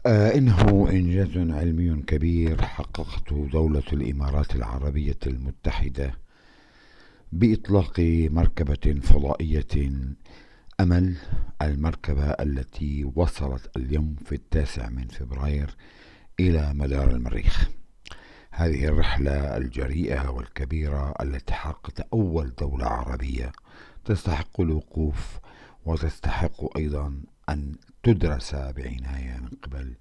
إنه إنجاز علمي كبير حققته دولة الإمارات العربية المتحدة بإطلاق مركبة فضائية أمل، المركبة التي وصلت اليوم في 9 إلى مدار المريخ. هذه الرحلة الجريئة والكبيرة التي حققت أول دولة عربية تستحق الوقوف، وتستحق أيضا أن تدرس بعناية من قبل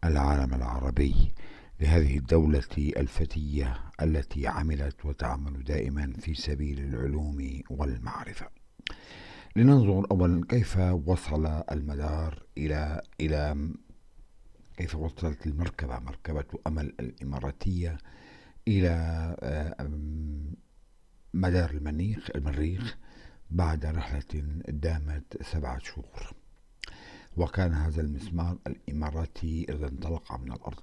العالم العربي لهذه الدولة الفتية التي عملت وتعمل دائما في سبيل العلوم والمعرفة. لننظر أولا كيف وصل المدار كيف وصلت مركبة أمل الإماراتية إلى مدار المريخ بعد رحلة دامت 7 شهور. وكان هذا المسمار الإماراتي إذا انطلق من الأرض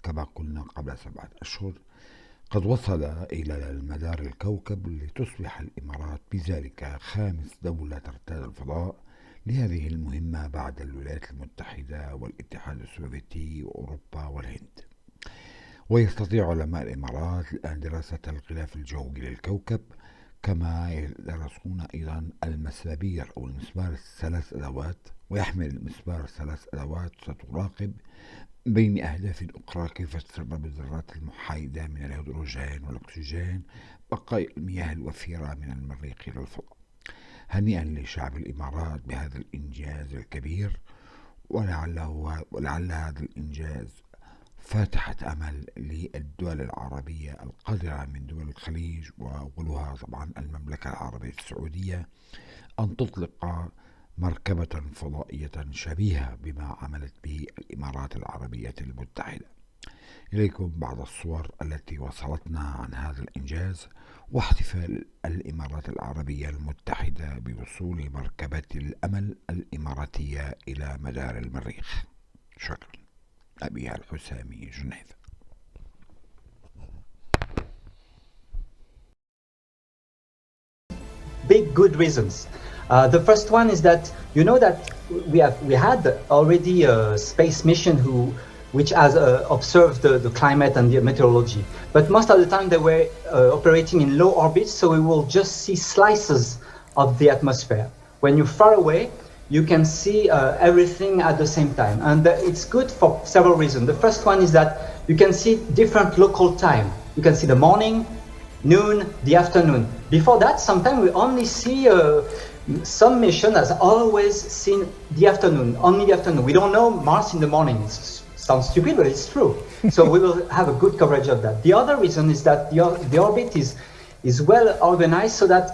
كما قلنا قبل 7 أشهر قد وصل إلى المدار الكوكب لتصبح الإمارات بذلك 5 دولة ترتاد الفضاء لهذه المهمة بعد الولايات المتحدة والاتحاد السوفيتي وأوروبا والهند. ويستطيع علماء الإمارات الآن دراسة الغلاف الجوي للكوكب، كما يدرسون أيضا المسامير أو المسمار 3 أدوات، ويحمل المسمار 3 أدوات ستراقب بين أهداف أخرى كيف تسرب الذرات المحايدة من الهيدروجين والأكسجين بقايا المياه الوفيرة من المريخ إلى الفضاء. هنيئا لشعب الإمارات بهذا الإنجاز الكبير، ولعل هذا الإنجاز فاتحة أمل للدول العربية القادرة من دول الخليج وأولها طبعا المملكة العربية السعودية أن تطلق مركبة فضائية شبيهة بما عملت به الإمارات العربية المتحدة. إليكم بعض الصور التي وصلتنا عن هذا الإنجاز واحتفال الإمارات العربية المتحدة بوصول مركبة الأمل الإماراتية إلى مدار المريخ. شكرا. أبي الحسامي، جنيف. Big good reasons. The first one is that you know that we had already a space mission which has observed the climate and the meteorology, but most of the time they were operating in low orbit, so we will just see slices of the atmosphere. When you're far away, you can see everything at the same time, and it's good for several reasons. The first one is that you can see different local time. You can see the morning, noon, the afternoon. Before that, sometimes we only see some mission has always seen the afternoon, only the afternoon. We don't know Mars in the morning. It sounds stupid, but it's true. So we will have a good coverage of that. The other reason is that the orbit is well organized so that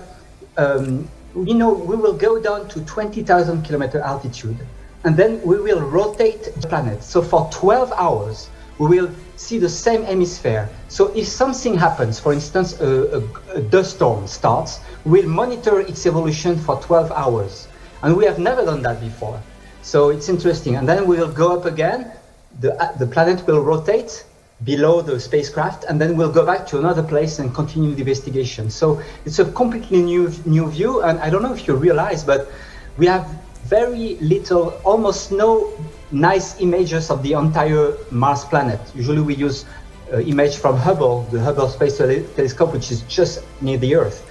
we will go down to 20,000 kilometer altitude, and then we will rotate the planet. So for 12 hours, we will see the same hemisphere. So if something happens, for instance, a dust storm starts, we'll monitor its evolution for 12 hours. And we have never done that before. So it's interesting. And then we will go up again. The planet will rotate below the spacecraft, and then we'll go back to another place and continue the investigation. So it's a completely new view. And I don't know if you realize, but we have very little, almost no nice images of the entire Mars planet. Usually we use image from Hubble, the Hubble Space Telescope, which is just near the Earth.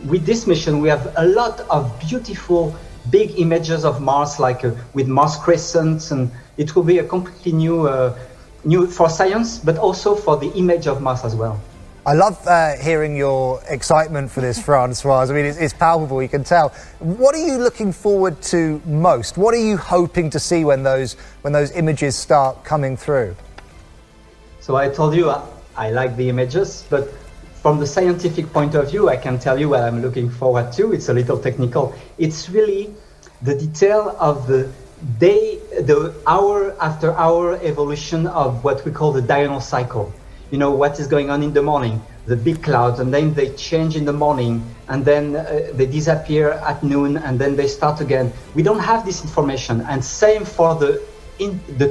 With this mission, we have a lot of beautiful, big images of Mars, like with Mars crescents, and it will be a completely new for science, but also for the image of Mars as well. I love hearing your excitement for this, Francois. I mean, it's palpable, you can tell. What are you looking forward to most? What are you hoping to see when those images start coming through? So I told you I like the images, but from the scientific point of view, I can tell you what I'm looking forward to. It's a little technical. It's really the detail of the hour after hour evolution of what we call the diurnal cycle. You know, what is going on in the morning, the big clouds, and then they change in the morning, and then they disappear at noon, and then they start again. We don't have this information. And same for the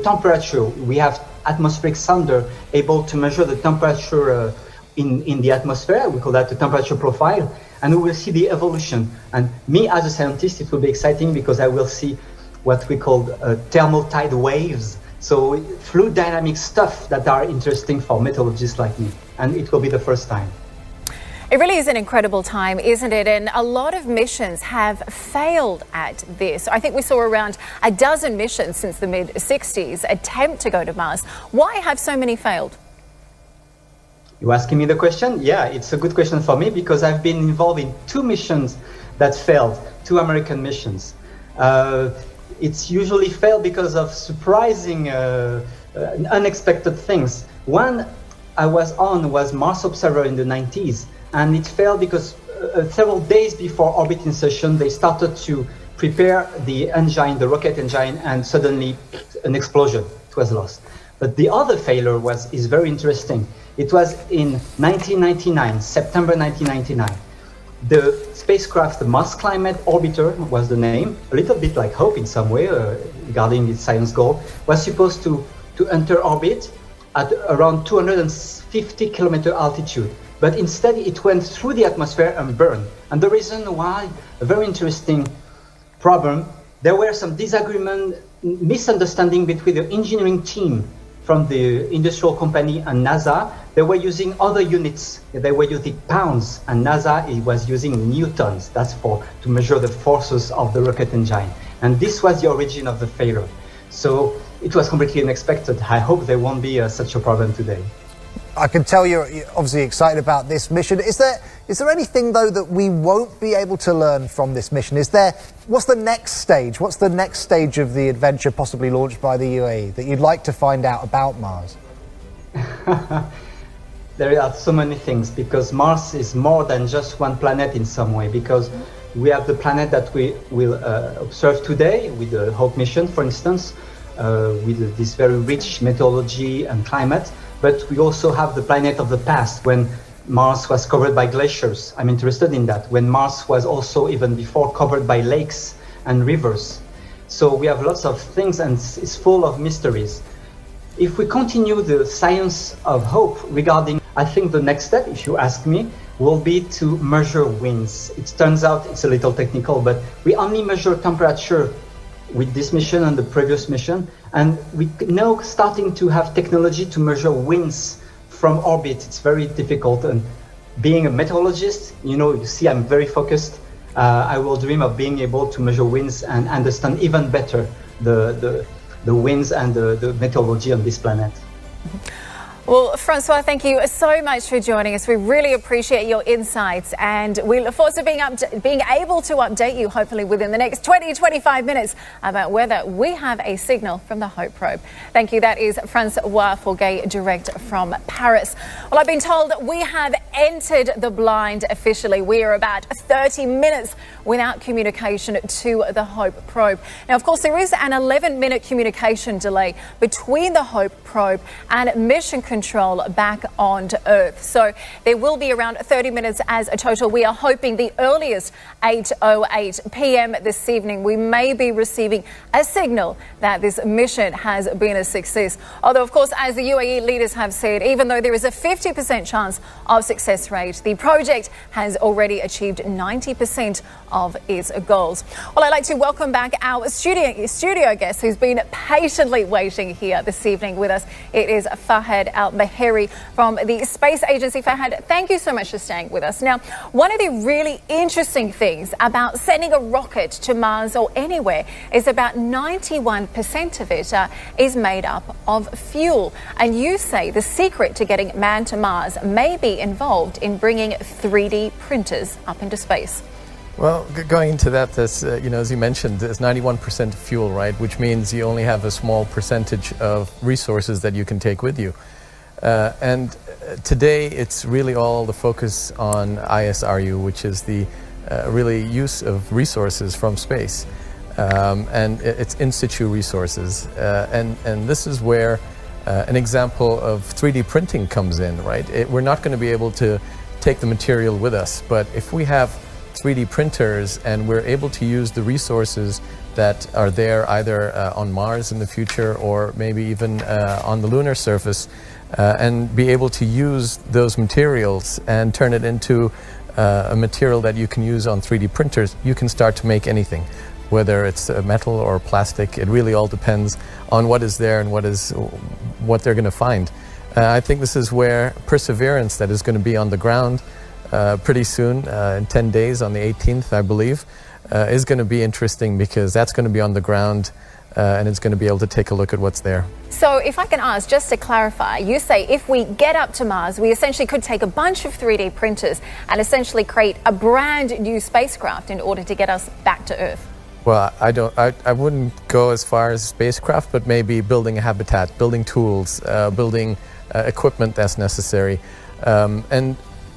temperature. We have atmospheric sounder able to measure the temperature in the atmosphere. We call that the temperature profile, and we will see the evolution. And me as a scientist, it will be exciting because I will see what we call thermal tide waves So fluid dynamic stuff that are interesting for meteorologists like me, and it will be the first time. It really is an incredible time, isn't it? And a lot of missions have failed at this. I think we saw around a dozen missions since the mid-60s attempt to go to Mars. Why have so many failed? You asking me the question? Yeah, it's a good question for me because I've been involved in 2 missions that failed, 2 American missions. It's usually failed because of surprising, unexpected things. One I was on was Mars Observer in the 90s, and it failed because several days before orbit insertion, they started to prepare the engine, the rocket engine, and suddenly an explosion. It was lost. But the other failure is very interesting. It was in 1999, September 1999. The spacecraft, the Mars Climate Orbiter was the name, a little bit like HOPE in some way regarding its science goal, was supposed to enter orbit at around 250 kilometer altitude. But instead it went through the atmosphere and burned. And the reason why, a very interesting problem, there were some disagreement, misunderstanding between the engineering team from the industrial company and NASA. They were using other units. They were using pounds, and NASA was using newtons. That's to measure the forces of the rocket engine. And this was the origin of the failure. So it was completely unexpected. I hope there won't be such a problem today. I can tell you're obviously excited about this mission. Is there anything, though, that we won't be able to learn from this mission? What's the next stage? What's the next stage of the adventure possibly launched by the UAE that you'd like to find out about Mars? There are so many things, because Mars is more than just one planet in some way, because we have the planet that we will observe today with the HOPE mission, for instance, with this very rich meteorology and climate. But we also have the planet of the past, when Mars was covered by glaciers. I'm interested in that. When Mars was also, even before, covered by lakes and rivers. So we have lots of things, and it's full of mysteries. If we continue the science of HOPE regarding, I think the next step, if you ask me, will be to measure winds. It turns out it's a little technical, but we only measure temperature with this mission and the previous mission, and we now starting to have technology to measure winds from orbit. It's very difficult, and being a meteorologist, you see I'm very focused. I will dream of being able to measure winds and understand even better the winds and the meteorology on this planet. Well, Francois, thank you so much for joining us. We really appreciate your insights, and we look forward to being able to update you, hopefully within the next 20-25 minutes, about whether we have a signal from the HOPE probe. Thank you. That is Francois Forguet, direct from Paris. Well, I've been told we have entered the blind officially. We are about 30 minutes without communication to the HOPE probe. Now, of course, there is an 11-minute communication delay between the HOPE probe and mission control back onto Earth. So there will be around 30 minutes as a total. We are hoping the earliest 8:08 p.m. this evening we may be receiving a signal that this mission has been a success. Although, of course, as the UAE leaders have said, even though there is a 50% chance of success rate, the project has already achieved 90% of its goals. Well, I'd like to welcome back our studio guest who's been patiently waiting here this evening with us. It is Fahad Al-Mahiri from the Space Agency. Fahad, thank you so much for staying with us. Now, one of the really interesting things about sending a rocket to Mars or anywhere is about 91% of it is made up of fuel. And you say the secret to getting man to Mars may be involved in bringing 3D printers up into space. Well, going into that, as you mentioned, there's 91% fuel, right? Which means you only have a small percentage of resources that you can take with you. And today, it's really all the focus on ISRU, which is the really use of resources from space. And it's in situ resources. And this is where an example of 3D printing comes in, right? We're not going to be able to take the material with us, but if we have 3D printers and we're able to use the resources that are there either on Mars in the future or maybe even on the lunar surface, and be able to use those materials and turn it into a material that you can use on 3D printers, you can start to make anything. whether it's metal or plastic. It really all depends on what is there and what they're going to find. I think this is where Perseverance, that is going to be on the ground pretty soon, in 10 days on the 18th, I believe, is going to be interesting, because that's going to be on the ground and it's going to be able to take a look at what's there. So if I can ask, just to clarify, you say if we get up to Mars, we essentially could take a bunch of 3D printers and essentially create a brand new spacecraft in order to get us back to Earth. Well, I wouldn't go as far as spacecraft, but maybe building a habitat, building tools, building equipment that's necessary. And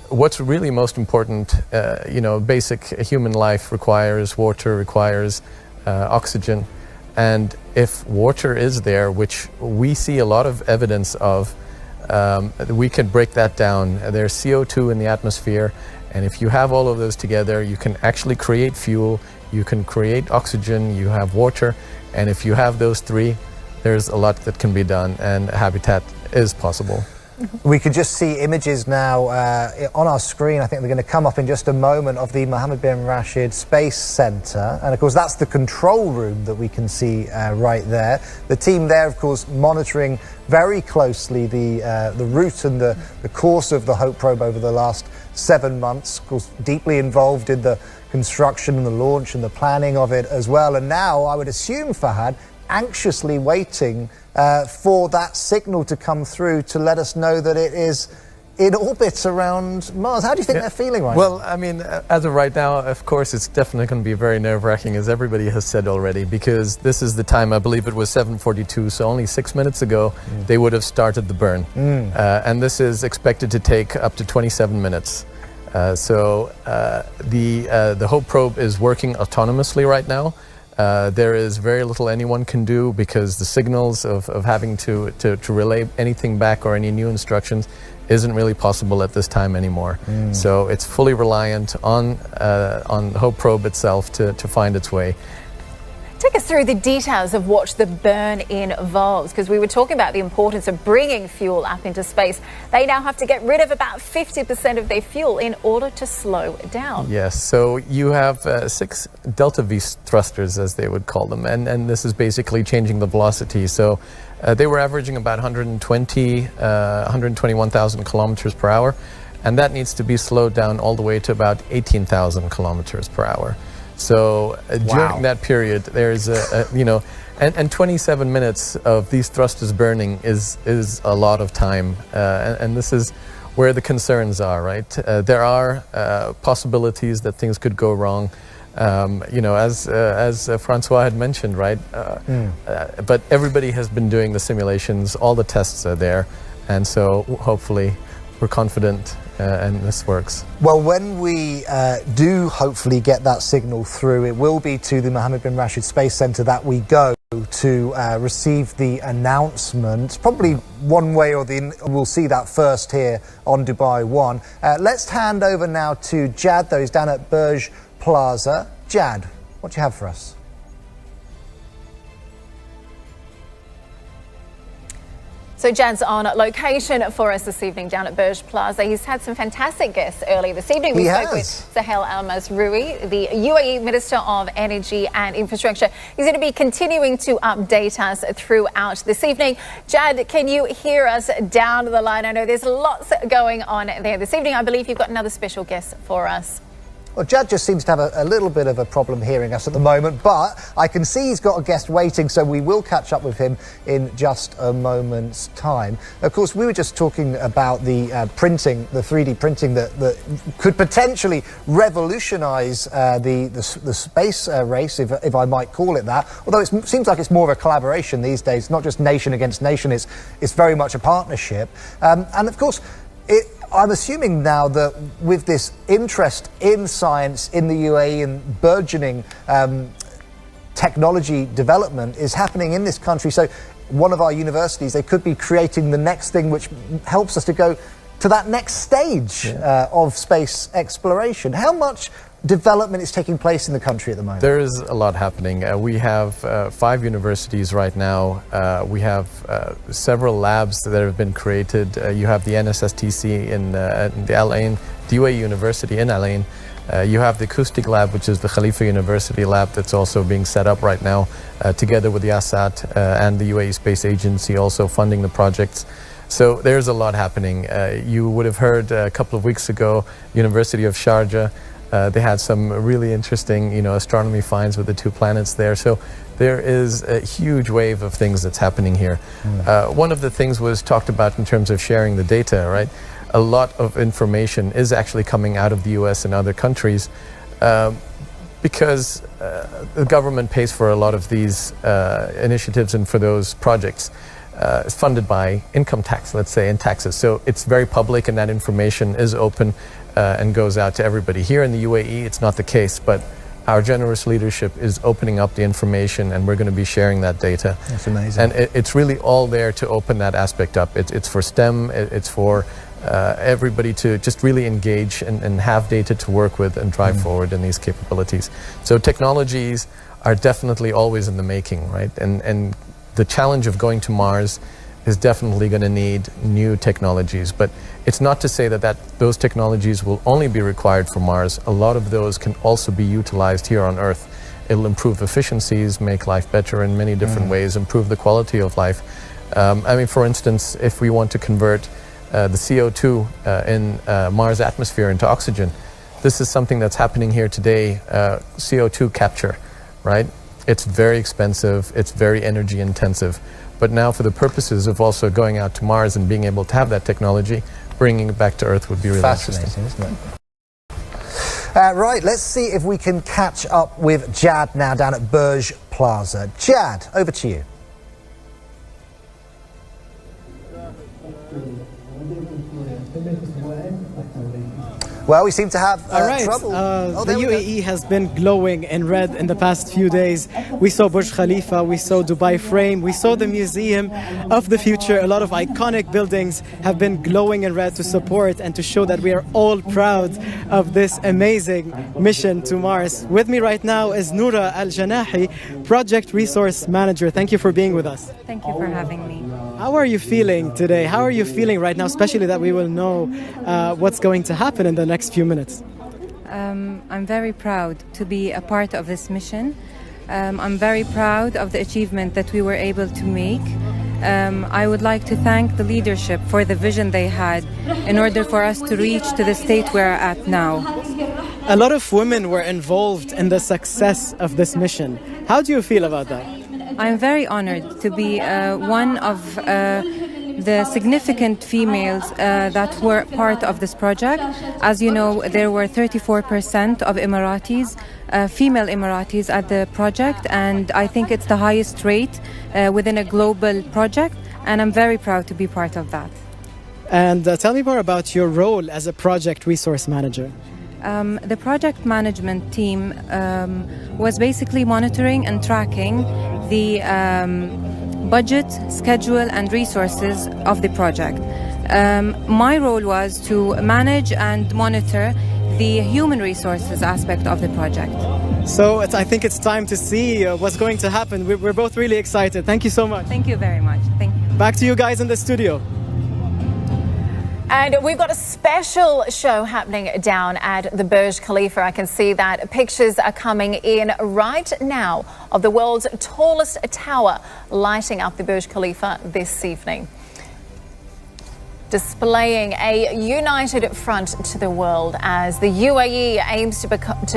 what's really most important, basic human life requires water, requires oxygen. And if water is there, which we see a lot of evidence of, we can break that down. There's CO2 in the atmosphere, and if you have all of those together, you can actually create fuel, you can create oxygen, you have water, and if you have those three, there's a lot that can be done, and habitat is possible. We could just see images now on our screen. I think they're going to come up in just a moment, of the Mohammed bin Rashid Space Center. And of course, that's the control room that we can see right there. The team there, of course, monitoring very closely the route and the course of the Hope probe over the last 7 months. Of course, deeply involved in the construction and the launch and the planning of it as well. And now, I would assume, Fahad, anxiously waiting for that signal to come through to let us know that it is in orbit around Mars. How do you think they're feeling right now? Well, I mean, as of right now, of course, it's definitely going to be very nerve-wracking, as everybody has said already, because this is the time, I believe it was 7:42, so only 6 minutes ago, they would have started the burn. And this is expected to take up to 27 minutes. So the Hope probe is working autonomously right now. There is very little anyone can do, because the signals of having to relay anything back or any new instructions isn't really possible at this time anymore. So it's fully reliant on Hope probe itself to find its way. Take us through the details of what the burn involves, because we were talking about the importance of bringing fuel up into space. They now have to get rid of about 50% of their fuel in order to slow down. Yes, so you have 6 delta V thrusters, as they would call them, and this is basically changing the velocity. So they were averaging about 121,000 kilometers per hour, and that needs to be slowed down all the way to about 18,000 kilometers per hour. So during that period, there's and 27 minutes of these thrusters burning is a lot of time, and this is where the concerns are, right? There are possibilities that things could go wrong, as Francois had mentioned, right? But everybody has been doing the simulations, all the tests are there, and so hopefully we're confident and this works. Well, when we do hopefully get that signal through, it will be to the Mohammed bin Rashid Space Center that we go to receive the announcement. Probably one way or the other, we'll see that first here on Dubai 1. Let's hand over now to Jad, though. He's down at Burj Plaza. Jad, what do you have for us? So Jad's on location for us this evening down at Burj Plaza. He's had some fantastic guests earlier this evening. We spoke with Sahel Al-Masroui, the UAE Minister of Energy and Infrastructure. He's going to be continuing to update us throughout this evening. Jad, can you hear us down the line? I know there's lots going on there this evening. I believe you've got another special guest for us. Well, Jad just seems to have a little bit of a problem hearing us at the moment, but I can see he's got a guest waiting, so we will catch up with him in just a moment's time. Of course, we were just talking about the printing, the 3D printing that could potentially revolutionise the space race, if I might call it that. Although it seems like it's more of a collaboration these days, not just nation against nation. It's very much a partnership, and of course, I'm assuming now that with this interest in science in the UAE and burgeoning technology development is happening in this country. So one of our universities, they could be creating the next thing which helps us to go to that next stage of space exploration. How much development is taking place in the country at the moment? There is a lot happening. We have 5 universities right now. We have several labs that have been created. You have the NSSTC in the Al Ain, the UAE University in Al Ain. You have the acoustic lab, which is the Khalifa University lab that's also being set up right now, together with the ASAT and the UAE Space Agency also funding the projects. So there's a lot happening. You would have heard a couple of weeks ago, University of Sharjah, they had some really interesting, astronomy finds with the 2 planets there. So there is a huge wave of things that's happening here. One of the things was talked about in terms of sharing the data, right? A lot of information is actually coming out of the US and other countries because the government pays for a lot of these initiatives and for those projects. It's funded by income tax, let's say, and taxes. So it's very public, and that information is open and goes out to everybody. Here in the UAE, it's not the case, but our generous leadership is opening up the information, and we're going to be sharing that data. That's amazing. And it's really all there to open that aspect up. It's for STEM, it's for everybody to just really engage and have data to work with and drive forward in these capabilities. So technologies are definitely always in the making, right? And the challenge of going to Mars is definitely going to need new technologies, but it's not to say that those technologies will only be required for Mars. A lot of those can also be utilized here on Earth. It'll improve efficiencies, make life better in many different ways, improve the quality of life. For instance, if we want to convert the CO2 in Mars' atmosphere into oxygen, this is something that's happening here today, CO2 capture, right? It's very expensive, it's very energy intensive. But now for the purposes of also going out to Mars and being able to have that technology, bringing it back to Earth would be really fascinating, interesting. Isn't it? Right, let's see if we can catch up with Jad now down at Burj Plaza. Jad, over to you. Well, we seem to have trouble. The UAE has been glowing in red in the past few days. We saw Burj Khalifa, we saw Dubai Frame, we saw the Museum of the Future. A lot of iconic buildings have been glowing in red to support and to show that we are all proud of this amazing mission to Mars. With me right now is Noura Al-Janahi, Project Resource Manager. Thank you for being with us. Thank you for having me. How are you feeling today? How are you feeling right now, especially that we will know what's going to happen in the next few minutes? I'm very proud to be a part of this mission. I'm very proud of the achievement that we were able to make. I would like to thank the leadership for the vision they had in order for us to reach to the state we're at now. A lot of women were involved in the success of this mission. How do you feel about that? I'm very honored to be one of the significant females that were part of this project. As you know, there were 34% of Emiratis, female Emiratis at the project, and I think it's the highest rate within a global project, and I'm very proud to be part of that. And tell me more about your role as a project resource manager. The project management team was basically monitoring and tracking the budget, schedule and resources of the project. My role was to manage and monitor the human resources aspect of the project. So I think it's time to see what's going to happen. We're both really excited. Thank you so much. Thank you very much. Thank you. Back to you guys in the studio. And we've got a special show happening down at the Burj Khalifa. I can see that pictures are coming in right now of the world's tallest tower lighting up the Burj Khalifa this evening, displaying a united front to the world as the UAE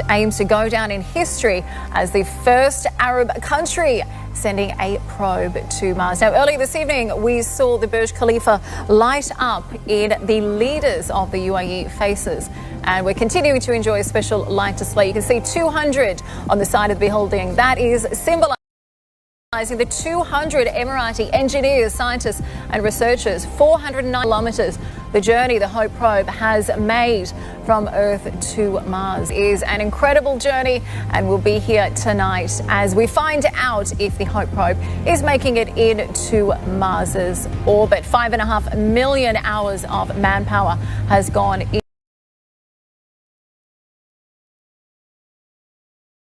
aims to go down in history as the first Arab country sending a probe to Mars. Now, earlier this evening, we saw the Burj Khalifa light up in the leaders of the UAE faces, and we're continuing to enjoy a special light display. You can see 200 on the side of the building. That is symbolizing the 200 Emirati engineers, scientists and researchers, 409 kilometres. The journey the Hope probe has made from Earth to Mars is an incredible journey, and we'll be here tonight as we find out if the Hope probe is making it into Mars's orbit. 5.5 million hours of manpower has gone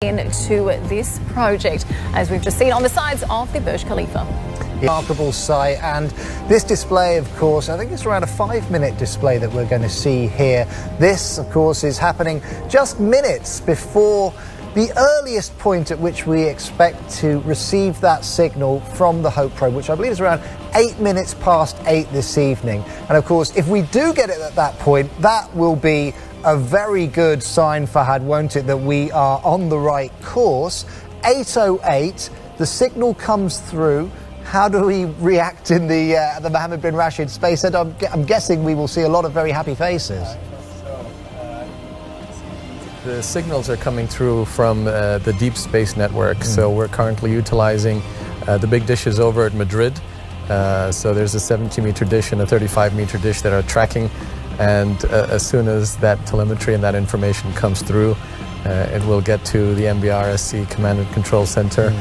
into this project, as we've just seen on the sides of the Burj Khalifa. Remarkable sight, and this display, of course, I think it's around a 5-minute display that we're going to see here. This, of course, is happening just minutes before the earliest point at which we expect to receive that signal from the Hope probe, which I believe is around 8 minutes past 8 this evening. And of course, if we do get it at that point, that will be a very good sign, Fahad, won't it, that we are on the right course. 8:08, the signal comes through. How do we react in the Mohammed bin Rashid Space Center? I'm guessing we will see a lot of very happy faces. The signals are coming through from the Deep Space Network, so we're currently utilizing the big dishes over at Madrid. So there's a 70-meter dish and a 35-meter dish that are tracking, and as soon as that telemetry and that information comes through, it will get to the MBRSC Command and Control Center,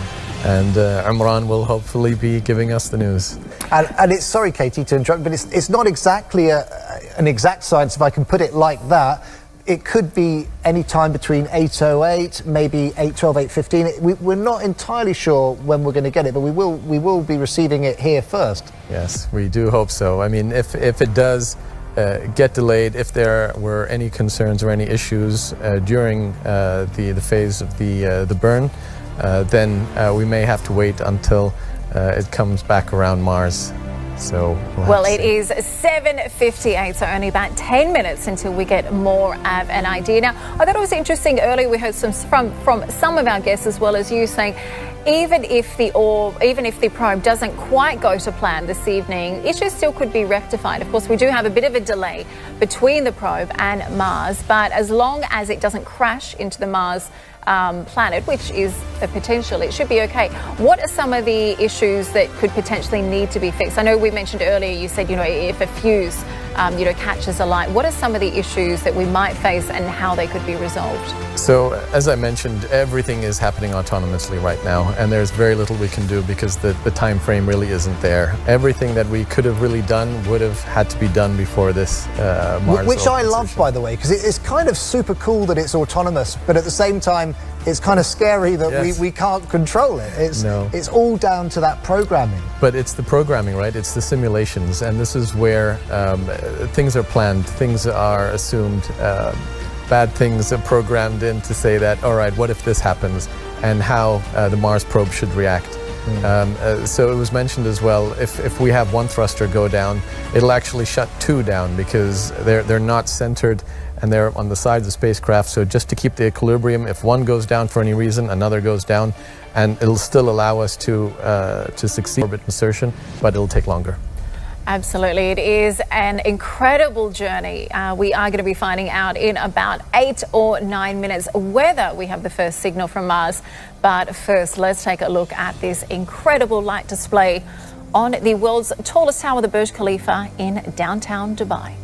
and Imran will hopefully be giving us the news. And it's, sorry Katie to interrupt, but it's not exactly an exact science, if I can put it like that. It could be any time between 8:08, maybe 8:12, 8:15. We're not entirely sure when we're going to get it, but we will be receiving it here first. Yes, we do hope so. I mean, if it does get delayed, if there were any concerns or any issues during the phase of the burn, then we may have to wait until it comes back around Mars. So well, it is 7:58, so only about 10 minutes until we get more of an idea. Now, I thought it was interesting earlier we heard from some of our guests as well as you saying, even if the probe doesn't quite go to plan this evening, issues still could be rectified. Of course, we do have a bit of a delay between the probe and Mars, but as long as it doesn't crash into the Mars planet, which is a potential, it should be okay. What are some of the issues that could potentially need to be fixed? I know we mentioned earlier, you said, if a fuse, catches alight. What are some of the issues that we might face and how they could be resolved? So, as I mentioned, everything is happening autonomously right now, and there's very little we can do because the time frame really isn't there. Everything that we could have really done would have had to be done before this Mars. Which I love, by the way, because it's kind of super cool that it's autonomous, but at the same time, it's kind of scary that we can't control it. It's all down to that programming. But it's the programming, right? It's the simulations, and this is where things are planned, things are assumed, bad things are programmed in to say that, all right, what if this happens, and how the Mars probe should react. So it was mentioned as well, if we have one thruster go down, it'll actually shut two down because they're not centered and they're on the side of the spacecraft. So just to keep the equilibrium, if one goes down for any reason, another goes down, and it'll still allow us to succeed in orbit insertion, but it'll take longer. Absolutely. It is an incredible journey. We are going to be finding out in about 8 or 9 minutes whether we have the first signal from Mars. But first, let's take a look at this incredible light display on the world's tallest tower, the Burj Khalifa in downtown Dubai.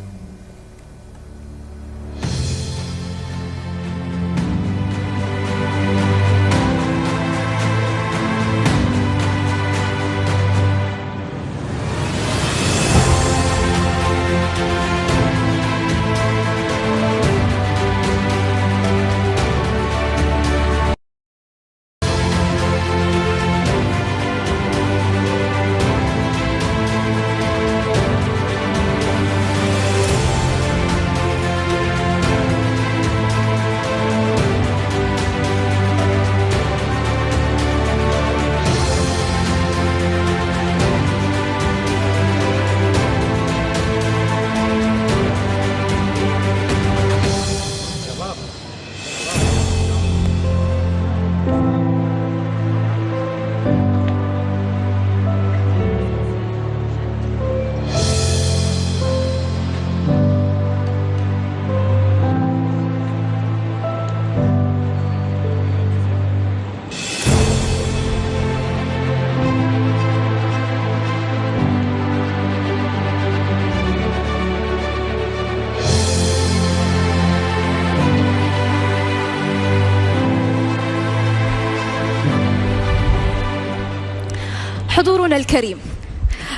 حضورنا الكريم،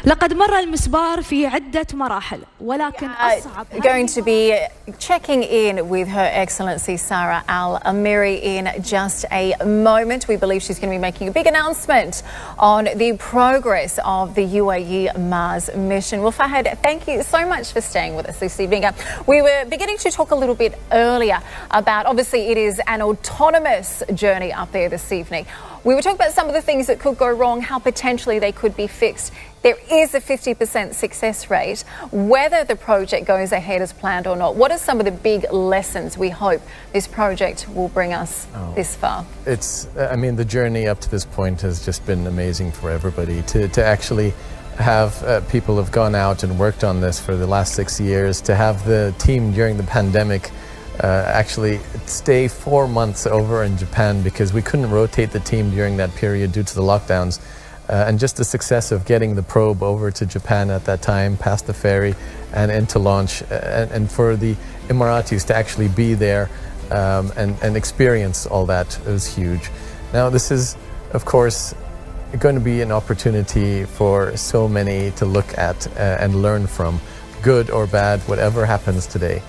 لقد مر المسبار في عدة مراحل ولكن أصعب. Going to be checking in with Her Excellency Sarah Al Amiri in just a moment. We believe she's going to be making a big announcement on the progress of the UAE Mars mission. Well, Fahad, thank you so much for staying with us this evening. We were beginning to talk a little bit earlier about, obviously, it is an autonomous journey up there this evening. We were talking about some of the things that could go wrong, how potentially they could be fixed. There is a 50% success rate, whether the project goes ahead as planned or not. What are some of the big lessons we hope this project will bring us this far? I mean, the journey up to this point has just been amazing for everybody. To actually have people have gone out and worked on this for the last 6 years, to have the team during the pandemic actually stay 4 months over in Japan because we couldn't rotate the team during that period due to the lockdowns. And just the success of getting the probe over to Japan at that time, past the ferry and into launch, and for the Emiratis to actually be there and experience all that, it was huge. Now this is, of course, going to be an opportunity for so many to look at and learn from, good or bad, whatever happens today.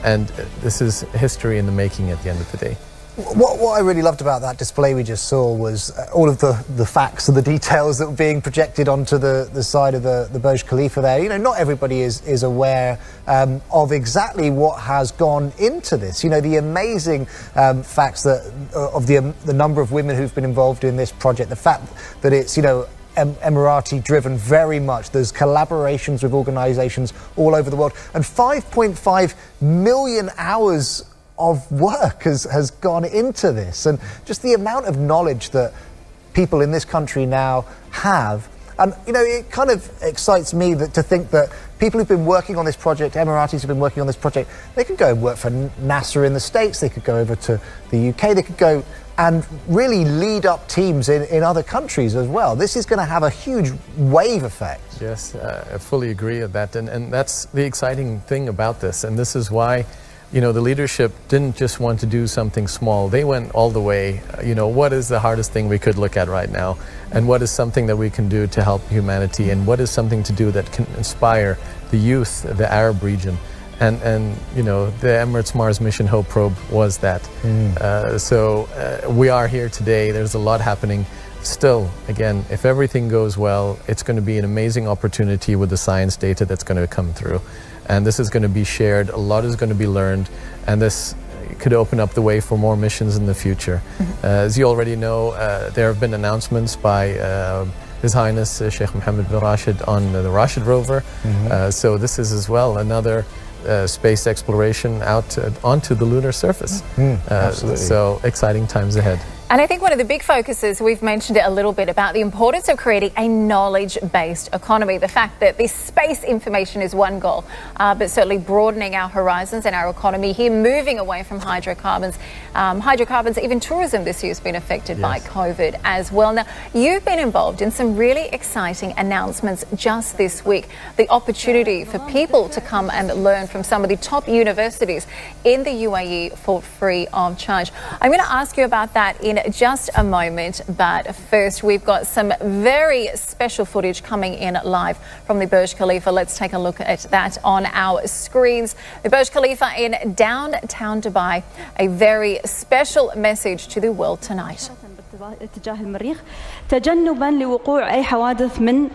And this is history in the making at the end of the day. What I really loved about that display we just saw was all of the facts and the details that were being projected onto the side of the Burj Khalifa there. You know, not everybody is aware of exactly what has gone into this. You know, the amazing facts that of the number of women who've been involved in this project, the fact that it's, you know, Emirati driven very much. There's collaborations with organizations all over the world, and 5.5 million hours of work has gone into this, and just the amount of knowledge that people in this country now have. And you know, it kind of excites me to think that people who've been working on this project, Emiratis who've been working on this project, they could go and work for NASA in the States, they could go over to the UK, they could go and really lead up teams in other countries as well. This is going to have a huge wave effect. Yes, I fully agree with that, and that's the exciting thing about this, and this is why, you know, the leadership didn't just want to do something small. They went all the way. You know, what is the hardest thing we could look at right now? And what is something that we can do to help humanity? And what is something to do that can inspire the youth, the Arab region? And you know, the Emirates Mars Mission Hope Probe was that. So we are here today. There's a lot happening. Still, again, if everything goes well, it's going to be an amazing opportunity with the science data that's going to come through. And this is going to be shared, a lot is going to be learned, and this could open up the way for more missions in the future. As you already know, there have been announcements by His Highness Sheikh Mohammed bin Rashid on the Rashid rover. So this is as well another space exploration out onto the lunar surface. So exciting times ahead. And I think one of the big focuses, we've mentioned it a little bit, about the importance of creating a knowledge-based economy. The fact that this space information is one goal, but certainly broadening our horizons and our economy here, moving away from hydrocarbons. Hydrocarbons, even tourism this year has been affected by COVID as well. Now, you've been involved in some really exciting announcements just this week. The opportunity for people to come and learn from some of the top universities in the UAE for free of charge. I'm going to ask you about that in just a moment, but first we've got some very special footage coming in live from the Burj Khalifa. Let's take a look at that on our screens. The Burj Khalifa in downtown Dubai, a very special message to the world tonight. اتجاه المريخ تجنبا لوقوع أي حوادث من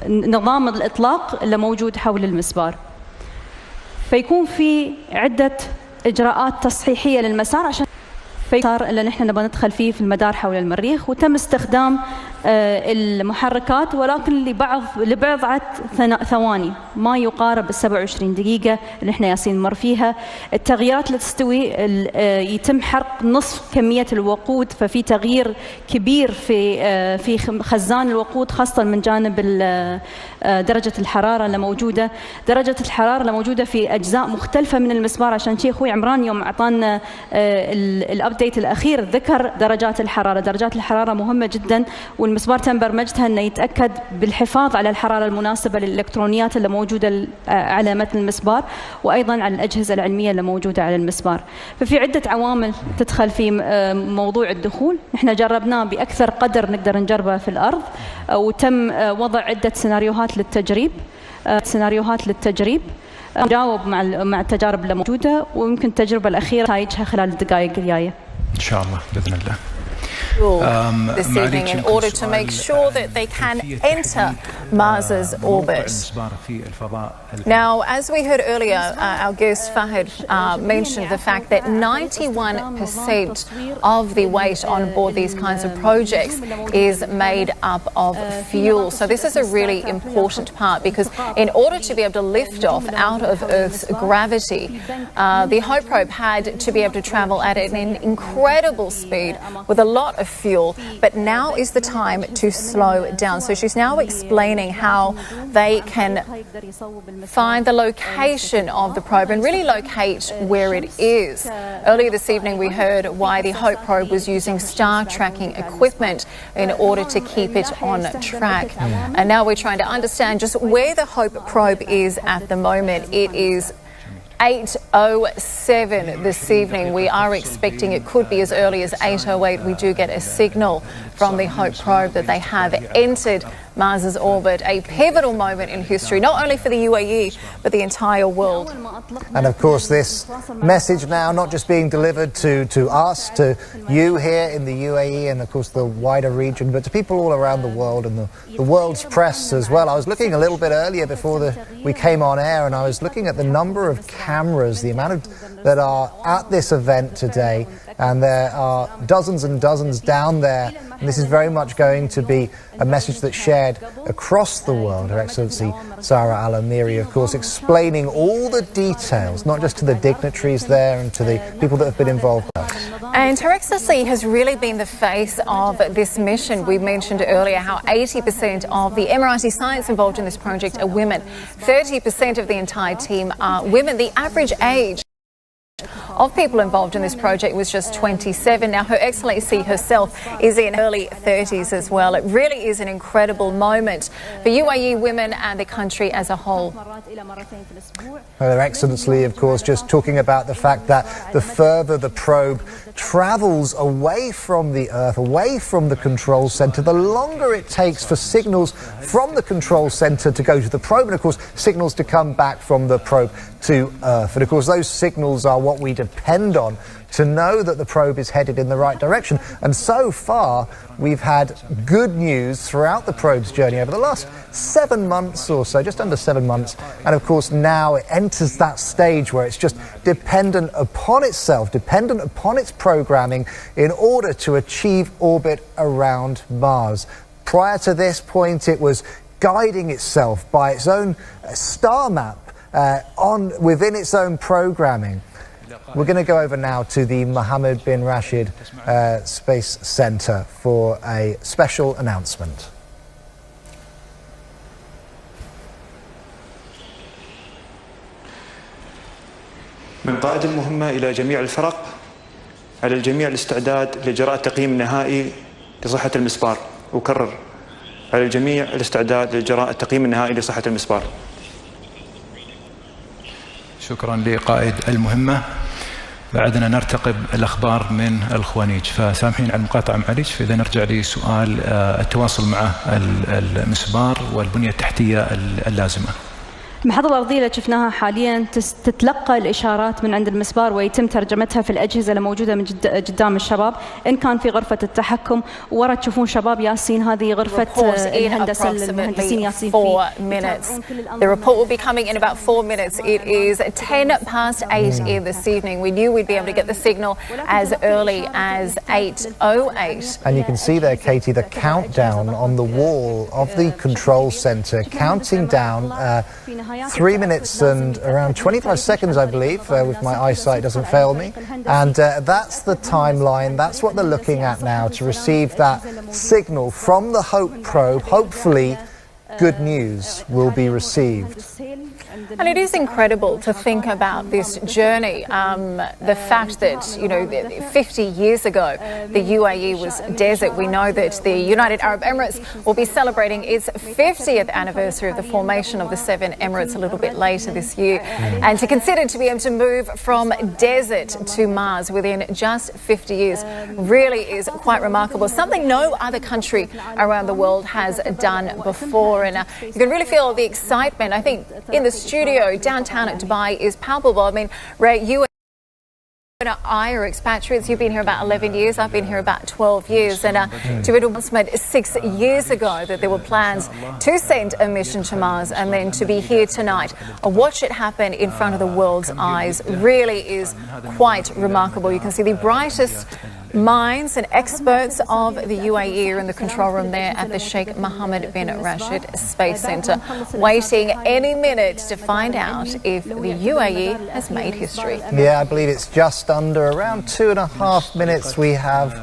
نظام الإطلاق اللي موجود حول المسبار، فيكون في عدة إجراءات تصحيحية للمسار عشان المسار اللي نحن نبغى ندخل فيه في المدار حول المريخ، وتم استخدام المحركات ولكن لبضعة ثواني ما يقارب 27 دقيقة اللي احنا ياسين نمر فيها. التغييرات اللي تستوي يتم حرق نصف كمية الوقود، ففي تغيير كبير في خزان الوقود، خاصة من جانب درجة الحرارة اللي موجودة. درجة الحرارة اللي موجودة في أجزاء مختلفة من المسبار، عشان شيء أخوي عمران يوم أعطانا الأبديت الأخير ذكر درجات الحرارة. درجات الحرارة مهمة جدا، المسبار تم برمجتها أنه يتأكد بالحفاظ على الحرارة المناسبة للإلكترونيات اللي موجودة على متن المسبار، وأيضا على الأجهزة العلمية اللي موجودة على المسبار. ففي عدة عوامل تدخل في موضوع الدخول. نحن جربناه بأكثر قدر نقدر نجربه في الأرض، وتم وضع عدة سيناريوهات للتجريب نجاوب مع التجارب اللي موجودة، ويمكن التجربة الأخيرة نتائجها خلال الدقائق الجاية إن شاء الله بإذن الله. This evening in order to make sure that they can enter Mars's orbit. Now, as we heard earlier, our guest Fahad mentioned the fact that 91% of the weight on board these kinds of projects is made up of fuel. So this is a really important part, because in order to be able to lift off out of Earth's gravity, the Hope probe had to be able to travel at an incredible speed with a lot of fuel, but now is the time to slow down. So she's now explaining how they can find the location of the probe and really locate where it is. Earlier this evening we heard why the Hope probe was using star tracking equipment in order to keep it on track. And now we're trying to understand just where the Hope probe is at the moment. It is 8:07 this evening. We are expecting it could be as early as 8:08. We do get a signal from the Hope probe that they have entered Mars's orbit, a pivotal moment in history, not only for the UAE, but the entire world. And of course, this message now not just being delivered to us, to you here in the UAE, and of course the wider region, but to people all around the world and the world's press as well. I was looking a little bit earlier before we came on air, and I was looking at the number of cameras, the amount of that are at this event today, and there are dozens and dozens down there. And this is very much going to be a message that's shared across the world. Her Excellency Sarah Al-Amiri, of course, explaining all the details, not just to the dignitaries there and to the people that have been involved. And Her Excellency has really been the face of this mission. We mentioned earlier how 80% of the Emirati science involved in this project are women. 30% of the entire team are women. The average age of people involved in this project was just 27. Now, Her Excellency herself is in early 30s as well. It really is an incredible moment for UAE women and the country as a whole. Her Excellency, of course, just talking about the fact that the further the probe travels away from the Earth, away from the control centre, the longer it takes for signals from the control centre to go to the probe, and of course signals to come back from the probe to Earth. And of course those signals are what we depend on to know that the probe is headed in the right direction. And so far we've had good news throughout the probe's journey over the last 7 months or so, just under 7 months. And of course now it enters that stage where it's just dependent upon itself, dependent upon its programming in order to achieve orbit around Mars. Prior to this point it was guiding itself by its own star map within its own programming. We're going to go over now to the Mohammed bin Rashid Space Center for a special announcement. من قائد المهمة إلى جميع الفرق، على الجميع الاستعداد لإجراء التقييم النهائي لصحة المسبار. أكرر، على الجميع الاستعداد لإجراء التقييم النهائي لصحة المسبار. شكرا لقائد المهمة. بعدنا نرتقب الأخبار من الخوانيج، فسامحين على المقاطعة معليش. فإذا نرجع لسؤال التواصل مع المسبار والبنية التحتية اللازمة. المحطة الأرضية اللي شفناها حاليا تتلقى الإشارات من عند المسبار ويتم ترجمتها في الأجهزة الموجودة من قدام الشباب، إن كان في غرفة التحكم، ورا تشوفون شباب ياسين، هذه غرفة الهندسة المهندسين ياسين. 4 minutes. The report will be coming in about 4 minutes. It is 8:10 in this evening. We knew we'd be able to get the signal as early as 8:08. And you can see there, Katie, the countdown on the wall of the control centre, counting down 3 minutes and around 25 seconds, I believe, if my eyesight doesn't fail me. And that's the timeline, that's what they're looking at now to receive that signal from the Hope probe. Hopefully, good news will be received. And it is incredible to think about this journey. The fact that, 50 years ago, the UAE was desert. We know that the United Arab Emirates will be celebrating its 50th anniversary of the formation of the 7 Emirates a little bit later this year. And to consider to be able to move from desert to Mars within just 50 years really is quite remarkable. Something no other country around the world has done before. And you can really feel the excitement. I think in the studio downtown at Dubai is palpable. I mean, Ray, you and I are expatriates. You've been here about 11 years. I've been here about 12 years. And to an announcement 6 years ago that there were plans to send a mission to Mars, and then to be here tonight, watch it happen in front of the world's eyes really is quite remarkable. You can see the brightest minds and experts of the UAE are in the control room there at the Sheikh Mohammed bin Rashid Space Centre, waiting any minute to find out if the UAE has made history. Yeah, I believe it's just under around 2.5 minutes we have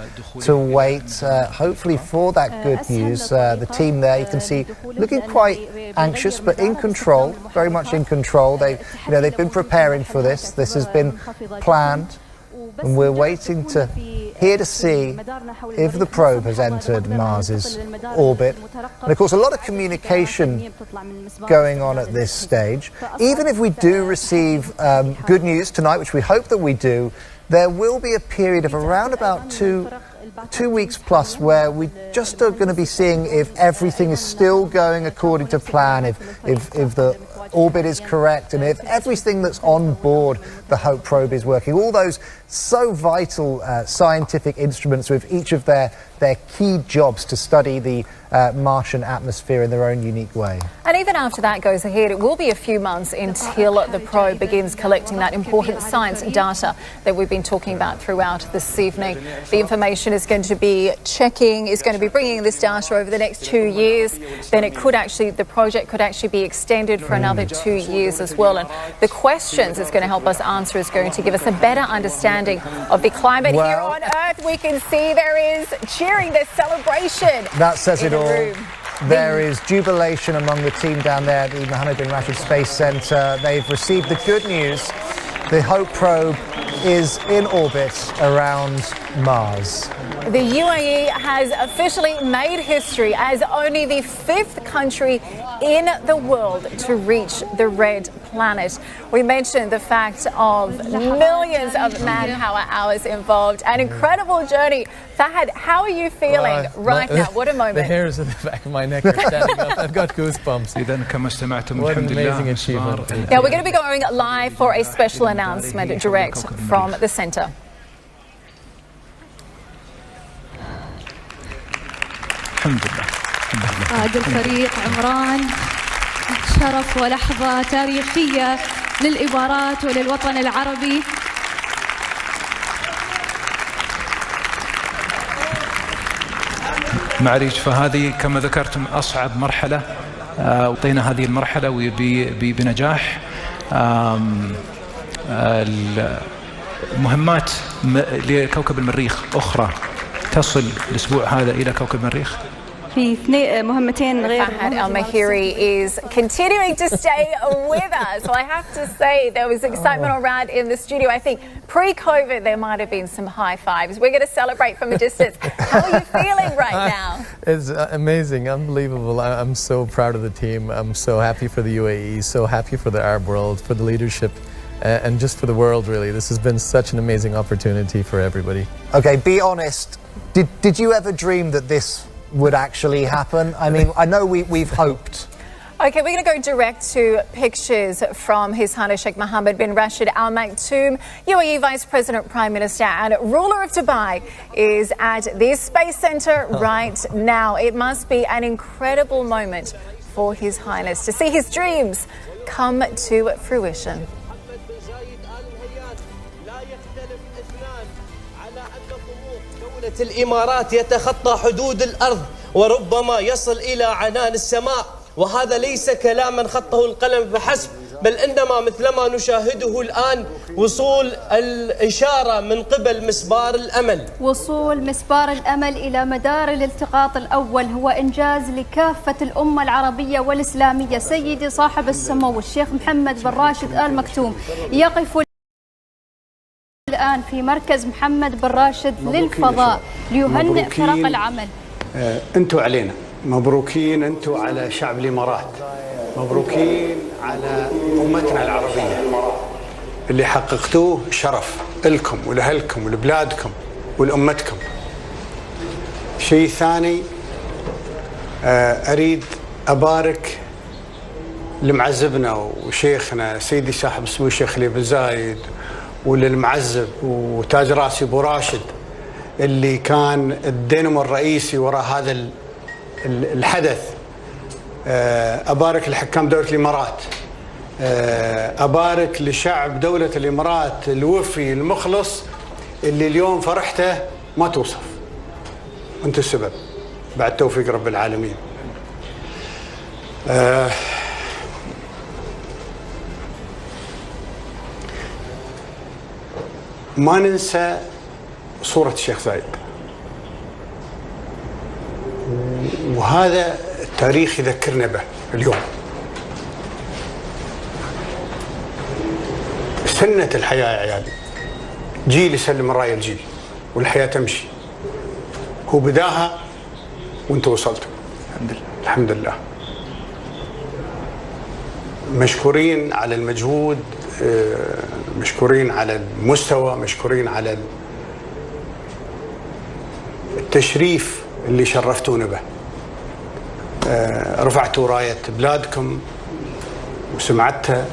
to wait, hopefully for that good news. The team there, you can see, looking quite anxious, but in control, very much in control. They've been preparing for this. This has been planned, and we're waiting here to see if the probe has entered Mars's orbit. And of course, a lot of communication going on at this stage. Even if we do receive good news tonight, which we hope that we do, there will be a period of around about two weeks plus where we just are going to be seeing if everything is still going according to plan, if the orbit is correct, and if everything that's on board the Hope probe is working. All those so vital scientific instruments with each of their key jobs to study the Martian atmosphere in their own unique way. And even after that goes ahead, it will be a few months until the probe begins collecting that important science data that we've been talking about throughout this evening. The information is going to be bringing this data over the next 2 years. Then the project could actually be extended for another 2 years as well. And the questions it's going to help us answer is going to give us a better understanding of the climate here on Earth. We can see there is cheering, there's celebration. That says it all. There is jubilation among the team down there at the Mohammed bin Rashid Space Centre. They've received the good news. The Hope probe is in orbit around Mars. The UAE has officially made history as only the 5th country in the world to reach the red planet. We mentioned the fact of millions of manpower hours involved, an incredible journey. Fahad, how are you feeling right now? What a moment. The hairs at the back of my neck are standing up. I've got goosebumps. What an amazing achievement. Now we're going to be going live for a special announcement direct from the centre. قائد الفريق عمران، شرف ولحظة تاريخية للإمارات وللوطن العربي. معليش، فهذه كما ذكرتم أصعب مرحلة، وطينا هذه المرحلة بنجاح. المهمات لكوكب المريخ أخرى تصل الأسبوع هذا إلى كوكب المريخ. في مهمتين غير Fahad Al-Mahiri is continuing to stay with us. So I have to say there was excitement around in the studio. I think pre-COVID there might have been some high fives. We're going to celebrate from a distance. How are you feeling right now? It's amazing, unbelievable. I'm so proud of the team. I'm so happy for the UAE, so happy for the Arab world, for the leadership, and just for the world, really. This has been such an amazing opportunity for everybody. Okay, be honest. Did you ever dream that this would actually happen? I mean, I know we've hoped. Okay, we're going to go direct to pictures from His Highness Sheikh Mohammed bin Rashid Al Maktoum, UAE Vice President, Prime Minister and ruler of Dubai, is at the Space Centre right now. It must be an incredible moment for His Highness to see his dreams come to fruition. الإمارات يتخطى حدود الأرض وربما يصل إلى عنان السماء، وهذا ليس كلاما خطه القلم فحسب، بل إنما مثلما نشاهده الآن وصول الإشارة من قبل مسبار الأمل. وصول مسبار الأمل إلى مدار الالتقاط الأول هو إنجاز لكافة الأمة العربية والإسلامية. سيدي صاحب السمو الشيخ محمد بن راشد آل مكتوم يقف الآن في مركز محمد بن راشد للفضاء ليهنئ فرق العمل. أنتوا علينا، مبروكين أنتوا على شعب الإمارات، مبروكين على أمتنا العربية اللي حققتوه شرف لكم ولأهلكم ولبلادكم ولأمتكم. شيء ثاني أريد أبارك لمعزبنا وشيخنا سيدي صاحب السمو الشيخ خليفة بن زايد، وللمعزب وتاج راسي ابو راشد اللي كان الدينامو الرئيسي وراء هذا الحدث. أبارك لحكام دولة الإمارات، أبارك لشعب دولة الإمارات الوفي المخلص اللي اليوم فرحته ما توصف. أنتم السبب بعد توفيق رب العالمين. ما ننسى صورة الشيخ زايد، وهذا التاريخ يذكرنا به اليوم. سنة الحياة يا عيالي، جيل يسلم الراية الجيل والحياة تمشي. هو بداها وانتوا وصلتوا الحمد لله. الحمد لله. مشكورين على المجهود، مشكورين على المستوى، مشكورين على التشريف اللي شرفتونا به. رفعتوا راية بلادكم وسمعتها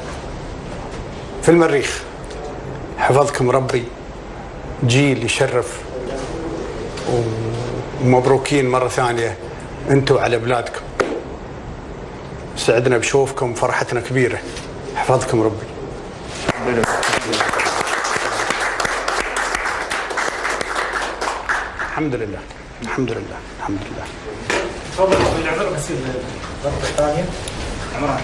في المريخ. حفظكم ربي، جيل يشرف، ومبروكين مرة ثانية انتوا على بلادكم. سعدنا بشوفكم، فرحتنا كبيرة. حفظكم ربي. الحمد لله الحمد لله الحمد لله. تفضل بالعذر بس الضربة الثانية. عمران.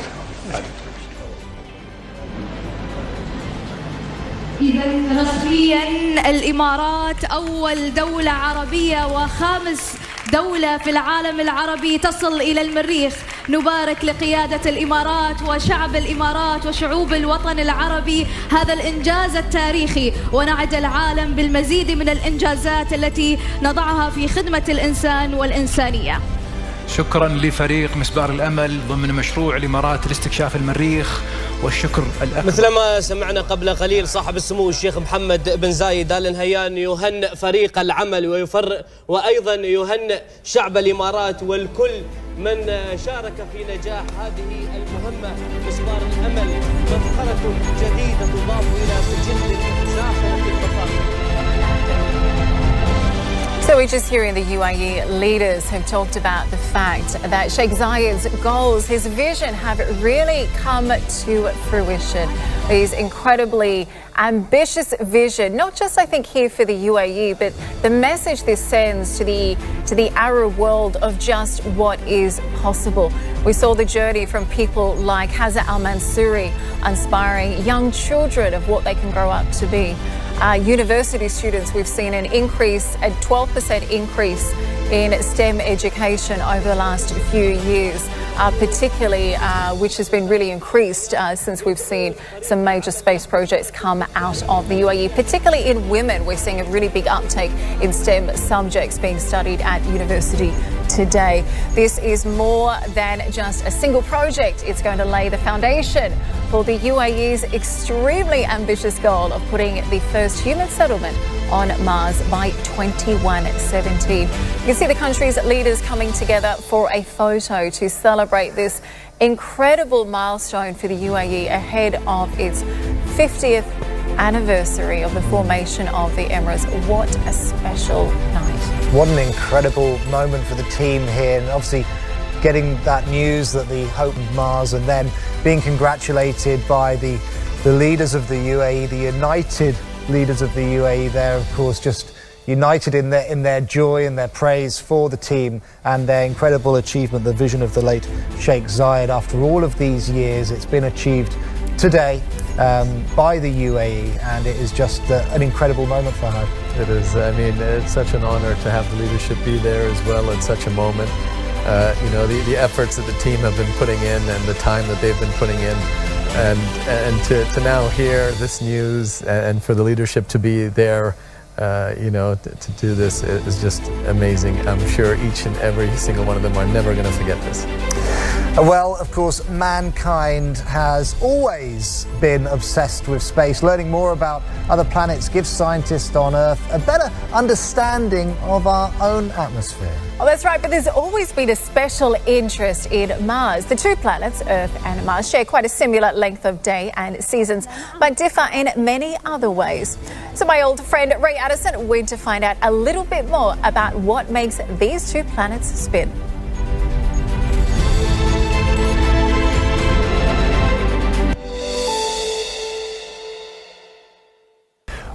إذا رسميا الإمارات أول دولة عربية وخامس دولة في العالم العربي تصل إلى المريخ. نبارك لقيادة الإمارات وشعب الإمارات وشعوب الوطن العربي هذا الإنجاز التاريخي، ونعد العالم بالمزيد من الإنجازات التي نضعها في خدمة الإنسان والإنسانية. شكرا لفريق مسبار الأمل ضمن مشروع الإمارات لاستكشاف المريخ، والشكر الأكبر مثلما سمعنا قبل قليل صاحب السمو الشيخ محمد بن زايد آل نهيان يهنئ فريق العمل وأيضا يهنئ شعب الإمارات والكل من شارك في نجاح هذه المهمة. مسبار الأمل مفخرة جديدة تضاف إلى سجل زاخرة الفخر. So we're just hearing the UAE leaders have talked about the fact that Sheikh Zayed's goals, his vision, have really come to fruition. These incredibly ambitious vision, not just I think here for the UAE, but the message this sends to the Arab world of just what is possible. We saw the journey from people like Hazza Al-Mansouri, inspiring young children of what they can grow up to be. University students, we've seen a 12% increase in STEM education over the last few years, particularly which has been really increased since we've seen some major space projects come out of the UAE, particularly in women. We're seeing a really big uptake in STEM subjects being studied at university today. This is more than just a single project. It's going to lay the foundation for the UAE's extremely ambitious goal of putting the first human settlement on Mars by 2117. You can see the country's leaders coming together for a photo to celebrate this incredible milestone for the UAE ahead of its 50th anniversary of the formation of the Emirates. What a special night. What an incredible moment for the team here, and obviously getting that news that the Hope of Mars, and then being congratulated by the leaders of the UAE, the united leaders of the UAE there, of course, just united in their joy and their praise for the team and their incredible achievement, the vision of the late Sheikh Zayed. After all of these years, it's been achieved today by the UAE, and it is just an incredible moment for her. It is. I mean, it's such an honor to have the leadership be there as well at such a moment. You know, the efforts that the team have been putting in and the time that they've been putting in, and to now hear this news and for the leadership to be there, you know, to do this is just amazing. I'm sure each and every single one of them are never going to forget this. Well, of course, mankind has always been obsessed with space. Learning more about other planets gives scientists on Earth a better understanding of our own atmosphere. Oh, that's right, but there's always been a special interest in Mars. The two planets, Earth and Mars, share quite a similar length of day and seasons, but differ in many other ways. So my old friend Ray Addison went to find out a little bit more about what makes these two planets spin.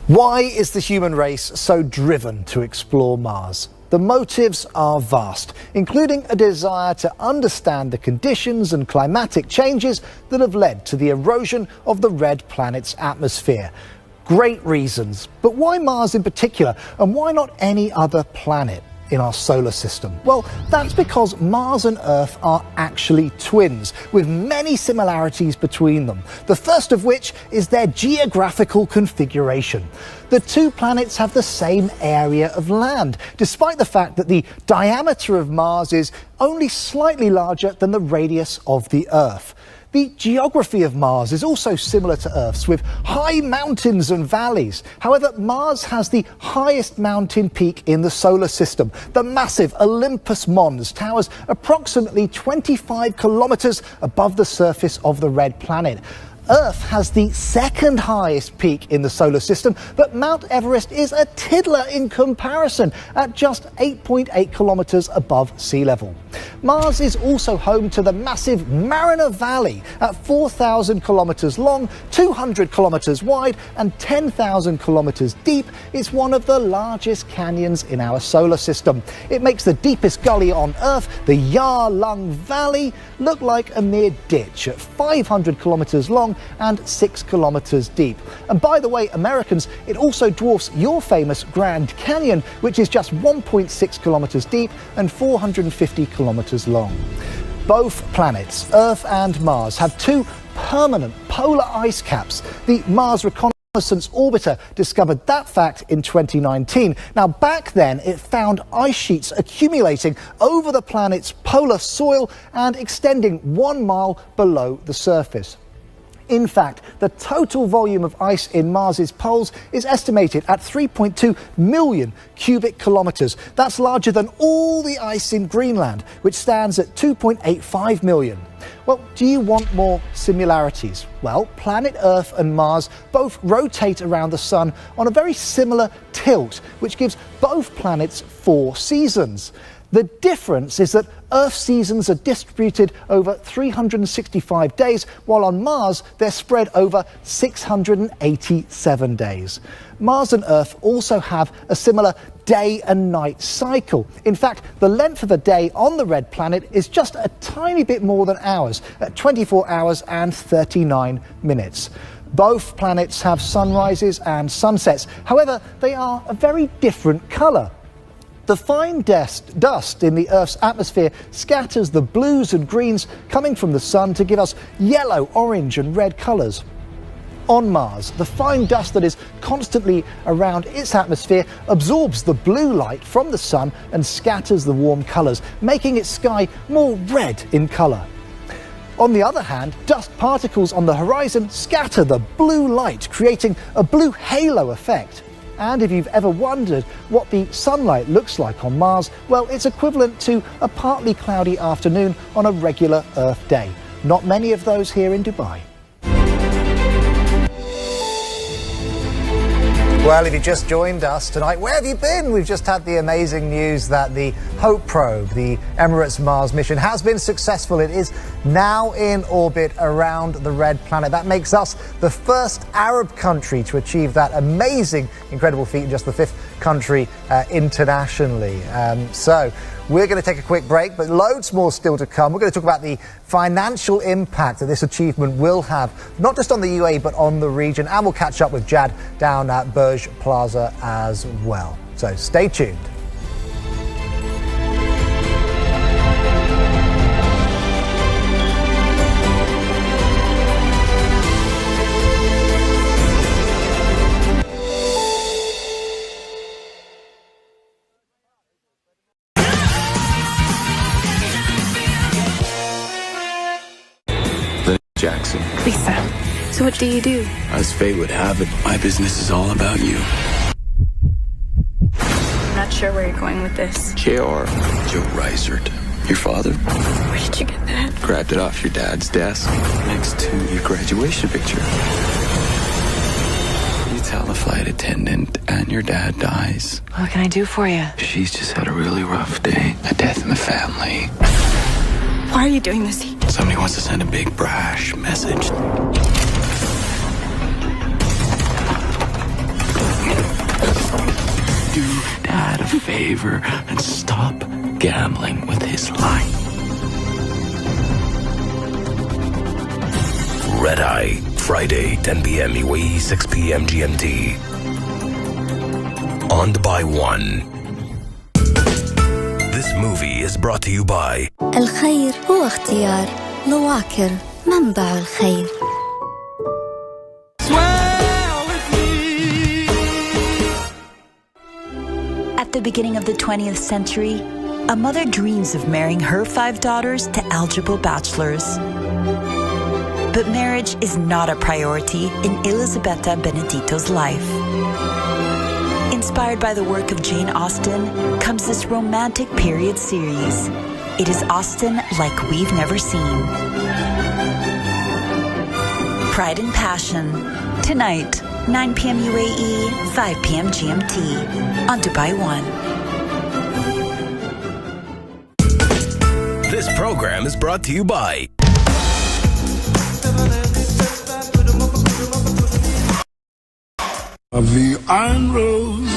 Why is the human race so driven to explore Mars? The motives are vast, including a desire to understand the conditions and climatic changes that have led to the erosion of the red planet's atmosphere. Great reasons, but why Mars in particular, and why not any other planet in our solar system? Well, that's because Mars and Earth are actually twins, with many similarities between them. The first of which is their geographical configuration. The two planets have the same area of land, despite the fact that the diameter of Mars is only slightly larger than the radius of the Earth. The geography of Mars is also similar to Earth's, with high mountains and valleys. However, Mars has the highest mountain peak in the solar system. The massive Olympus Mons towers approximately 25 kilometers above the surface of the red planet. Earth has the second highest peak in the solar system, but Mount Everest is a tiddler in comparison at just 8.8 kilometers above sea level. Mars is also home to the massive Mariner Valley at 4,000 kilometers long, 200 kilometers wide and 10,000 kilometers deep. It's one of the largest canyons in our solar system. It makes the deepest gully on Earth, the Yarlung Valley, look like a mere ditch at 500 kilometers long and 6 kilometers deep. And by the way, Americans, it also dwarfs your famous Grand Canyon, which is just 1.6 kilometers deep and 450 kilometers long. Both planets, Earth and Mars, have two permanent polar ice caps. The Mars Reconnaissance Orbiter discovered that fact in 2019. Now, back then, it found ice sheets accumulating over the planet's polar soil and extending 1 mile below the surface. In fact, the total volume of ice in Mars's poles is estimated at 3.2 million cubic kilometers. That's larger than all the ice in Greenland, which stands at 2.85 million. Well, do you want more similarities? Well, planet Earth and Mars both rotate around the sun on a very similar tilt, which gives both planets 4 seasons. The difference is that Earth's seasons are distributed over 365 days, while on Mars they're spread over 687 days. Mars and Earth also have a similar day and night cycle. In fact, the length of a day on the red planet is just a tiny bit more than ours, at 24 hours and 39 minutes. Both planets have sunrises and sunsets. However, they are a very different colour. The fine dust in the Earth's atmosphere scatters the blues and greens coming from the sun to give us yellow, orange and red colours. On Mars, the fine dust that is constantly around its atmosphere absorbs the blue light from the sun and scatters the warm colours, making its sky more red in colour. On the other hand, dust particles on the horizon scatter the blue light, creating a blue halo effect. And if you've ever wondered what the sunlight looks like on Mars, well, it's equivalent to a partly cloudy afternoon on a regular Earth day. Not many of those here in Dubai. Well, if you just joined us tonight, where have you been? We've just had the amazing news that the Hope probe, the ENIRATES Mars mission, has been successful. It is now in orbit around the red planet. That makes us the first Arab country to achieve that amazing, incredible feat in just the 5th country internationally. So we're going to take a quick break, but loads more still to come. We're going to talk about the financial impact that this achievement will have, not just on the UAE, but on the region. And we'll catch up with Jad down at Burj Plaza as well. So stay tuned. Jackson. Lisa, so what do you do? As fate would have it, my business is all about you. I'm not sure where you're going with this. J.R. Joe Reisert. Your father? Where did you get that? Grabbed it off your dad's desk next to your graduation picture. You tell a flight attendant and your dad dies. What can I do for you? She's just had a really rough day. A death in the family. Why are you doing this? Somebody wants to send a big brash message. Do Dad a favor and stop gambling with his life. Red Eye, Friday, 10 p.m. UAE, 6 p.m. GMT. On Dubai One. This movie is brought to you by الخير هو اختيار لواكر منبع الخير. At the beginning of the 20th century, a mother dreams of marrying her 5 daughters to eligible bachelors. But marriage is not a priority in Elisabetta Benedito's life. Inspired by the work of Jane Austen comes this romantic period series. It is Austen like we've never seen. Pride and Passion. Tonight, 9 p.m. UAE, 5 p.m. GMT on Dubai One. This program is brought to you by of the Iron Rose.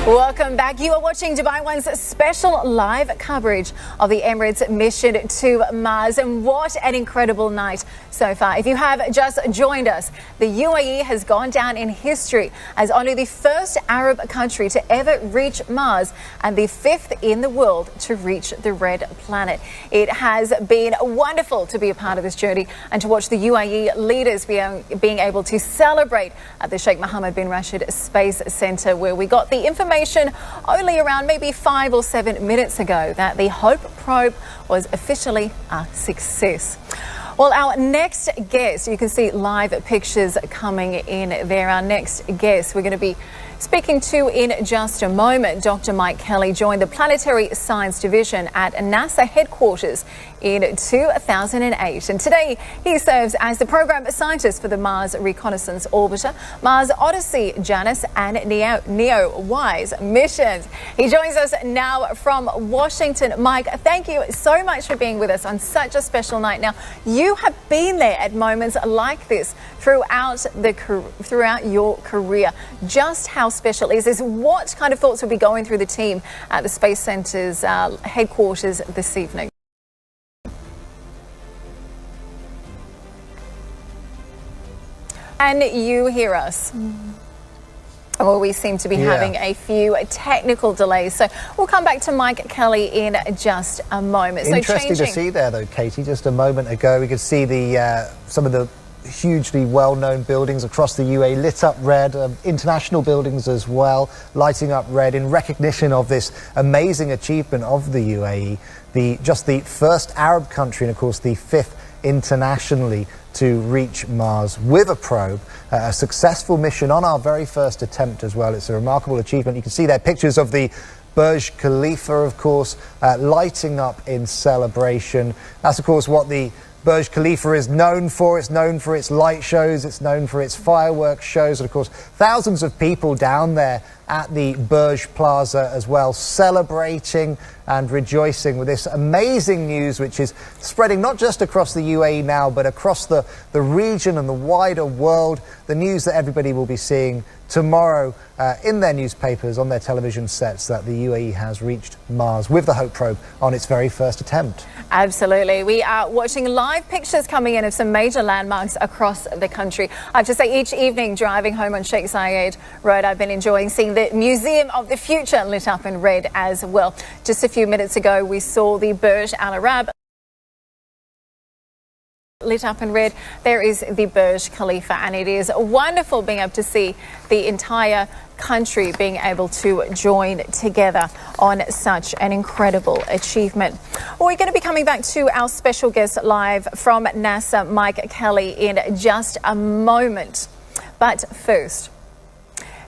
Welcome back. You are watching Dubai One's special live coverage of the Emirates mission to Mars. And what an incredible night so far. If you have just joined us, the UAE has gone down in history as only the first Arab country to ever reach Mars and the 5th in the world to reach the red planet. It has been wonderful to be a part of this journey and to watch the UAE leaders being able to celebrate at the Sheikh Mohammed bin Rashid Space Center, where we got the information only around maybe 5 or 7 minutes ago that the Hope probe was officially a success. Well, our next guest, you can see live pictures coming in there. Our next guest we're going to be speaking to in just a moment. Dr. Mike Kelly joined the Planetary Science Division at NASA headquarters in 2008. And today he serves as the program scientist for the Mars Reconnaissance Orbiter, Mars Odyssey, Janus and NEO-WISE missions. He joins us now from Washington. Mike, thank you so much for being with us on such a special night. Now, you have been there at moments like this throughout your career. Just how special is this? What kind of thoughts will be going through the team at the Space Centre's headquarters this evening? Can you hear us? Well, we seem to be having a few technical delays, so we'll come back to Mike Kelly in just a moment. Interesting to see there, though, Katie. Just a moment ago, we could see some of the hugely well-known buildings across the UAE lit up red, international buildings as well, lighting up red in recognition of this amazing achievement of the UAE, just the first Arab country and, of course, the 5th internationally to reach Mars with a probe, a successful mission on our very first attempt as well. It's a remarkable achievement. You can see there pictures of the Burj Khalifa, of course, lighting up in celebration. That's, of course, what the Burj Khalifa is known for. It's known for its light shows, it's known for its fireworks shows, and of course thousands of people down there at the Burj Plaza as well, celebrating and rejoicing with this amazing news, which is spreading not just across the UAE now, but across the region and the wider world. The news that everybody will be seeing tomorrow in their newspapers, on their television sets, that the UAE has reached Mars with the Hope probe on its very first attempt. Absolutely. We are watching live pictures coming in of some major landmarks across the country. I have to say, each evening driving home on Sheikh Zayed Road, I've been enjoying seeing the Museum of the Future lit up in red as well. Just a few minutes ago, we saw the Burj Al Arab lit up in red. There is the Burj Khalifa, and it is wonderful being able to see the entire country being able to join together on such an incredible achievement. Well, we're going to be coming back to our special guest live from NASA, Mike Kelly, in just a moment. But first,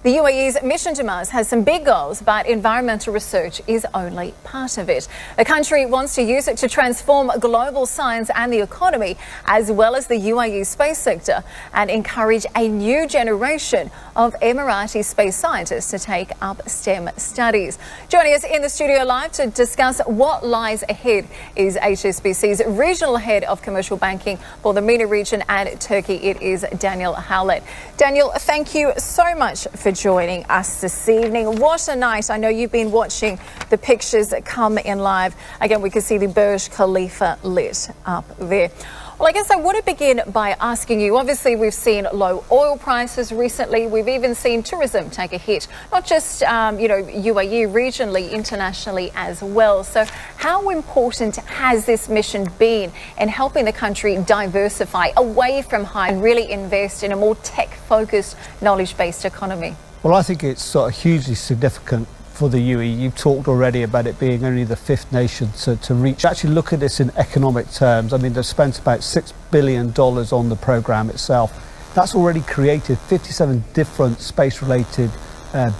the UAE's mission to Mars has some big goals, but environmental research is only part of it. The country wants to use it to transform global science and the economy, as well as the UAE space sector, and encourage a new generation of Emirati space scientists to take up STEM studies. Joining us in the studio live to discuss what lies ahead is HSBC's Regional Head of Commercial Banking for the MENA region and Turkey. It is Daniel Howlett. Daniel, thank you so much for joining us this evening. What a night. I know you've been watching the pictures that come in live. Again, we can see the Burj Khalifa lit up there. Well, I guess I want to begin by asking you, obviously we've seen low oil prices recently. We've even seen tourism take a hit, not just, UAE, regionally, internationally as well. So how important has this mission been in helping the country diversify away from high and really invest in a more tech-focused, knowledge-based economy? Well, I think it's sort of hugely significant for the UAE. You've talked already about it being only the fifth nation to reach. Actually look at this in economic terms. I mean, they've spent about $6 billion on the programme itself. That's already created 57 different space-related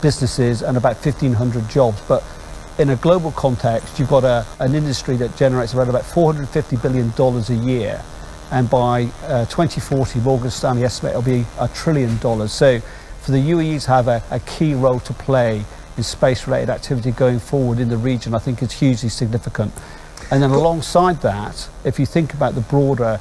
businesses and about 1,500 jobs. But in a global context, you've got an industry that generates around about $450 billion a year. And by 2040, Morgan Stanley estimate it'll be $1 trillion. So for the UAE to have a key role to play in space-related activity going forward in the region, I think is hugely significant. And then alongside that, if you think about the broader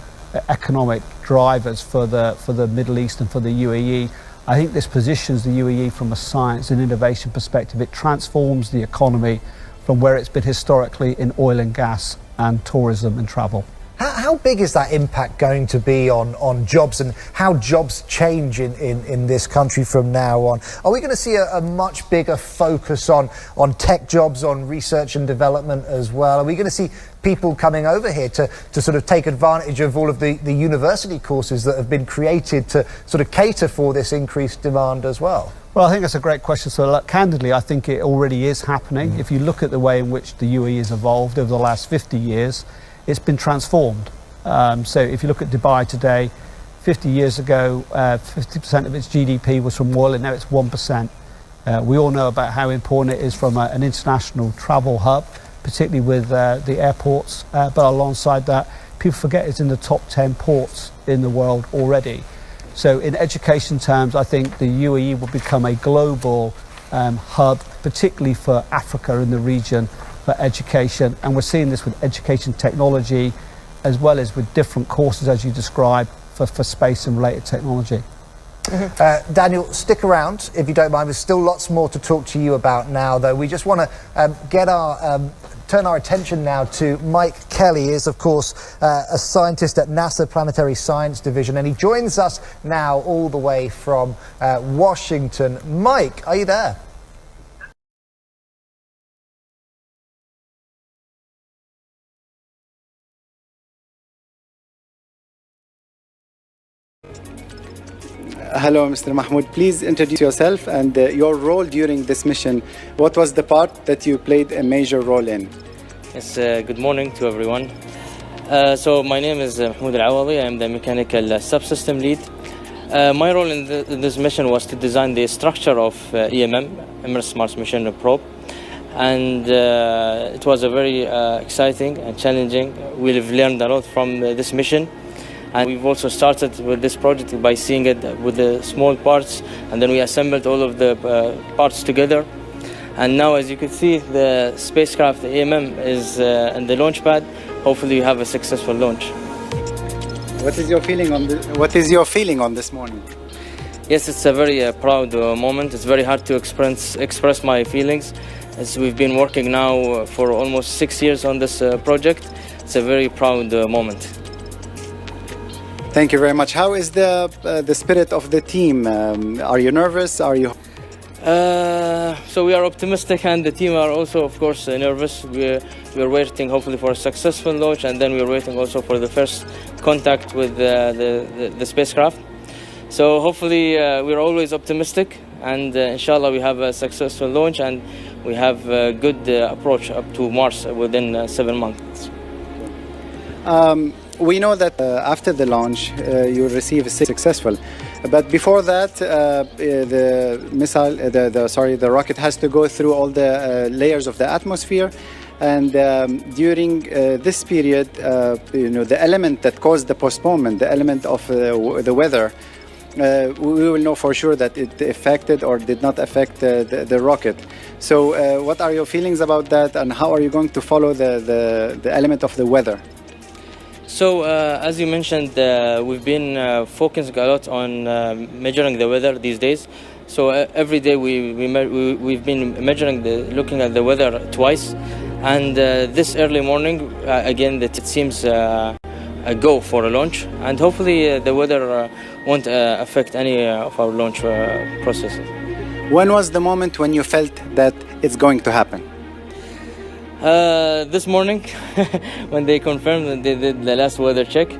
economic drivers for the Middle East and for the UAE, I think this positions the UAE from a science and innovation perspective. It transforms the economy from where it's been historically in oil and gas and tourism and travel. How big is that impact going to be on jobs and how jobs change in this country from now on? Are we going to see a much bigger focus on tech jobs, on research and development as well? Are we going to see people coming over here to sort of take advantage of all of the university courses that have been created to sort of cater for this increased demand as well? Well, I think that's a great question. So candidly, I think it already is happening. If you look at the way in which the UAE has evolved over the last 50 years, it's been transformed. So if you look at Dubai today, 50 years ago, 50% of its GDP was from oil, and now it's 1%. We all know about how important it is from an international travel hub, particularly with the airports. But alongside that, people forget it's in the top 10 ports in the world already. So in education terms, I think the UAE will become a global hub, particularly for Africa in the region, for education. And we're seeing this with education technology, as well as with different courses, as you described, for space and related technology. Daniel, stick around if you don't mind. There's still lots more to talk to you about now, though. We just want to turn our attention now to Mike Kelly. He is, of course, a scientist at NASA Planetary Science Division, and he joins us now all the way from Washington. Mike, are you there? Hello, Mr. Mahmoud. Please introduce yourself and your role during this mission. What was the part that you played a major role in? Yes, good morning to everyone. So my name is Mahmoud Al-Awadi. I am the mechanical subsystem lead. My role in this mission was to design the structure of EMM, Emirates Mars Mission Probe. and it was a very exciting and challenging. We've learned a lot from this mission, and we've also started with this project by seeing it with the small parts, and then we assembled all of the parts together. And now, as you can see, the spacecraft, the AMM, is in the launch pad. Hopefully you have a successful launch. What is your feeling on this morning? Yes, it's a very proud moment. It's very hard to express my feelings, as we've been working now for almost 6 years on this project. It's a very proud moment. Thank you very much. How is the spirit of the team? Are you nervous? Are you? So we are optimistic, and the team are also, of course, nervous. We're waiting, hopefully, for a successful launch, and then we're waiting also for the first contact with the spacecraft. So hopefully, we're always optimistic, and inshallah, we have a successful launch, and we have a good approach up to Mars within 7 months. We know that after the launch, you will receive a successful. But before that, the rocket has to go through all the layers of the atmosphere, and during this period, the element that caused the postponement, the element of the weather, we will know for sure that it affected or did not affect the rocket. So, what are your feelings about that, and how are you going to follow the element of the weather? So, as you mentioned, we've been focusing a lot on measuring the weather these days. So every day we've been looking at the weather twice, and this early morning, again, it seems a go for a launch, and hopefully the weather won't affect any of our launch processes. When was the moment when you felt that it's going to happen? This morning, when they confirmed that they did the last weather check,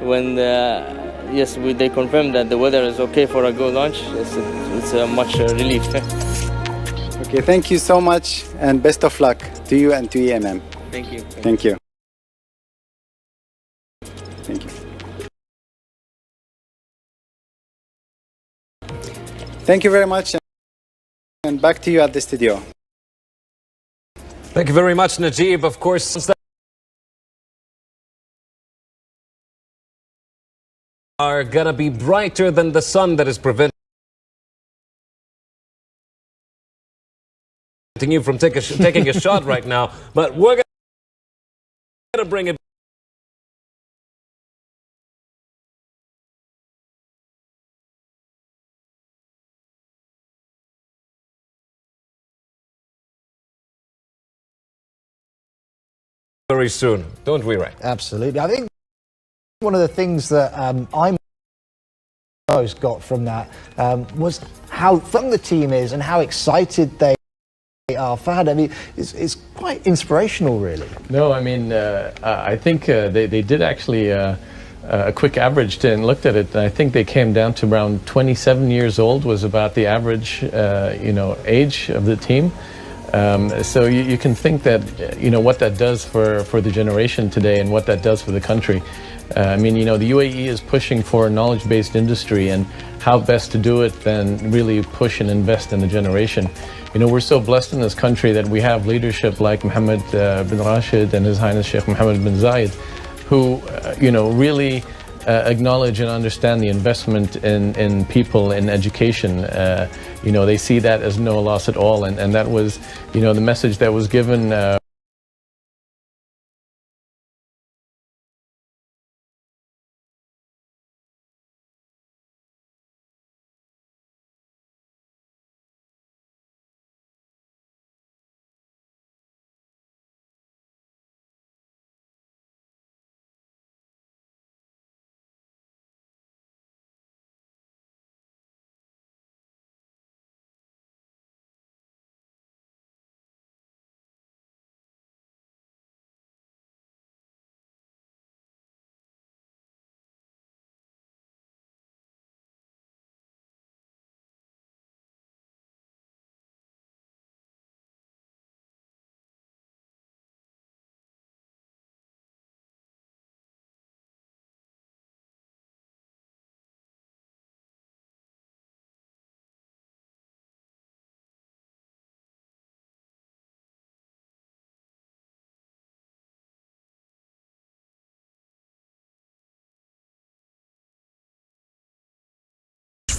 when they confirmed that the weather is okay for a go launch, it's a much relief. Okay, thank you so much, and best of luck to you and to EMM. Thank you. Thank you. Thank you. Thank you very much, and back to you at the studio. Thank you very much, Najib. Of course, are gonna be brighter than the sun that is preventing you from taking a shot right now. But we're gonna bring it very soon, don't we, Ray? Absolutely. I think one of the things that I most got from that was how fun the team is and how excited they are. Fahad, I mean, it's quite inspirational, really. No, I mean, I think they did actually a quick average and looked at it, and I think they came down to around 27 years old was about the average, age of the team. So you can think that, what that does for the generation today and what that does for the country. I mean, the UAE is pushing for a knowledge-based industry, and how best to do it than really push and invest in the generation. We're so blessed in this country that we have leadership like Mohammed bin Rashid and His Highness Sheikh Mohammed bin Zayed, who, really acknowledge and understand the investment in people, in education. They see that as no loss at all, and that was, the message that was given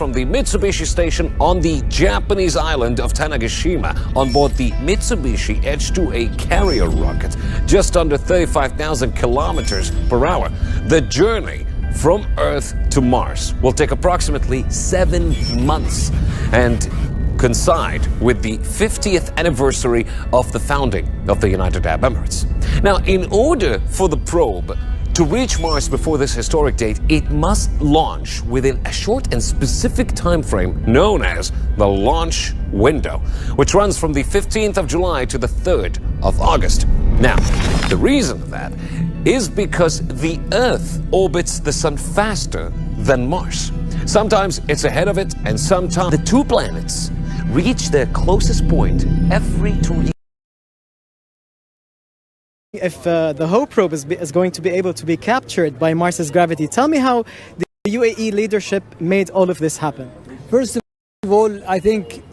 from the Mitsubishi station on the Japanese island of Tanegashima on board the Mitsubishi H-2A carrier rocket, just under 35,000 kilometers per hour. The journey from Earth to Mars will take approximately 7 months and coincide with the 50th anniversary of the founding of the United Arab Emirates. Now, in order for the probe to reach Mars before this historic date, it must launch within a short and specific time frame known as the launch window, which runs from the 15th of July to the 3rd of August. Now, the reason for that is because the Earth orbits the Sun faster than Mars. Sometimes it's ahead of it, and sometimes the two planets reach their closest point every 2 years. If the Hope probe is going to be able to be captured by Mars's gravity, tell me how the UAE leadership made all of this happen. First of all, I think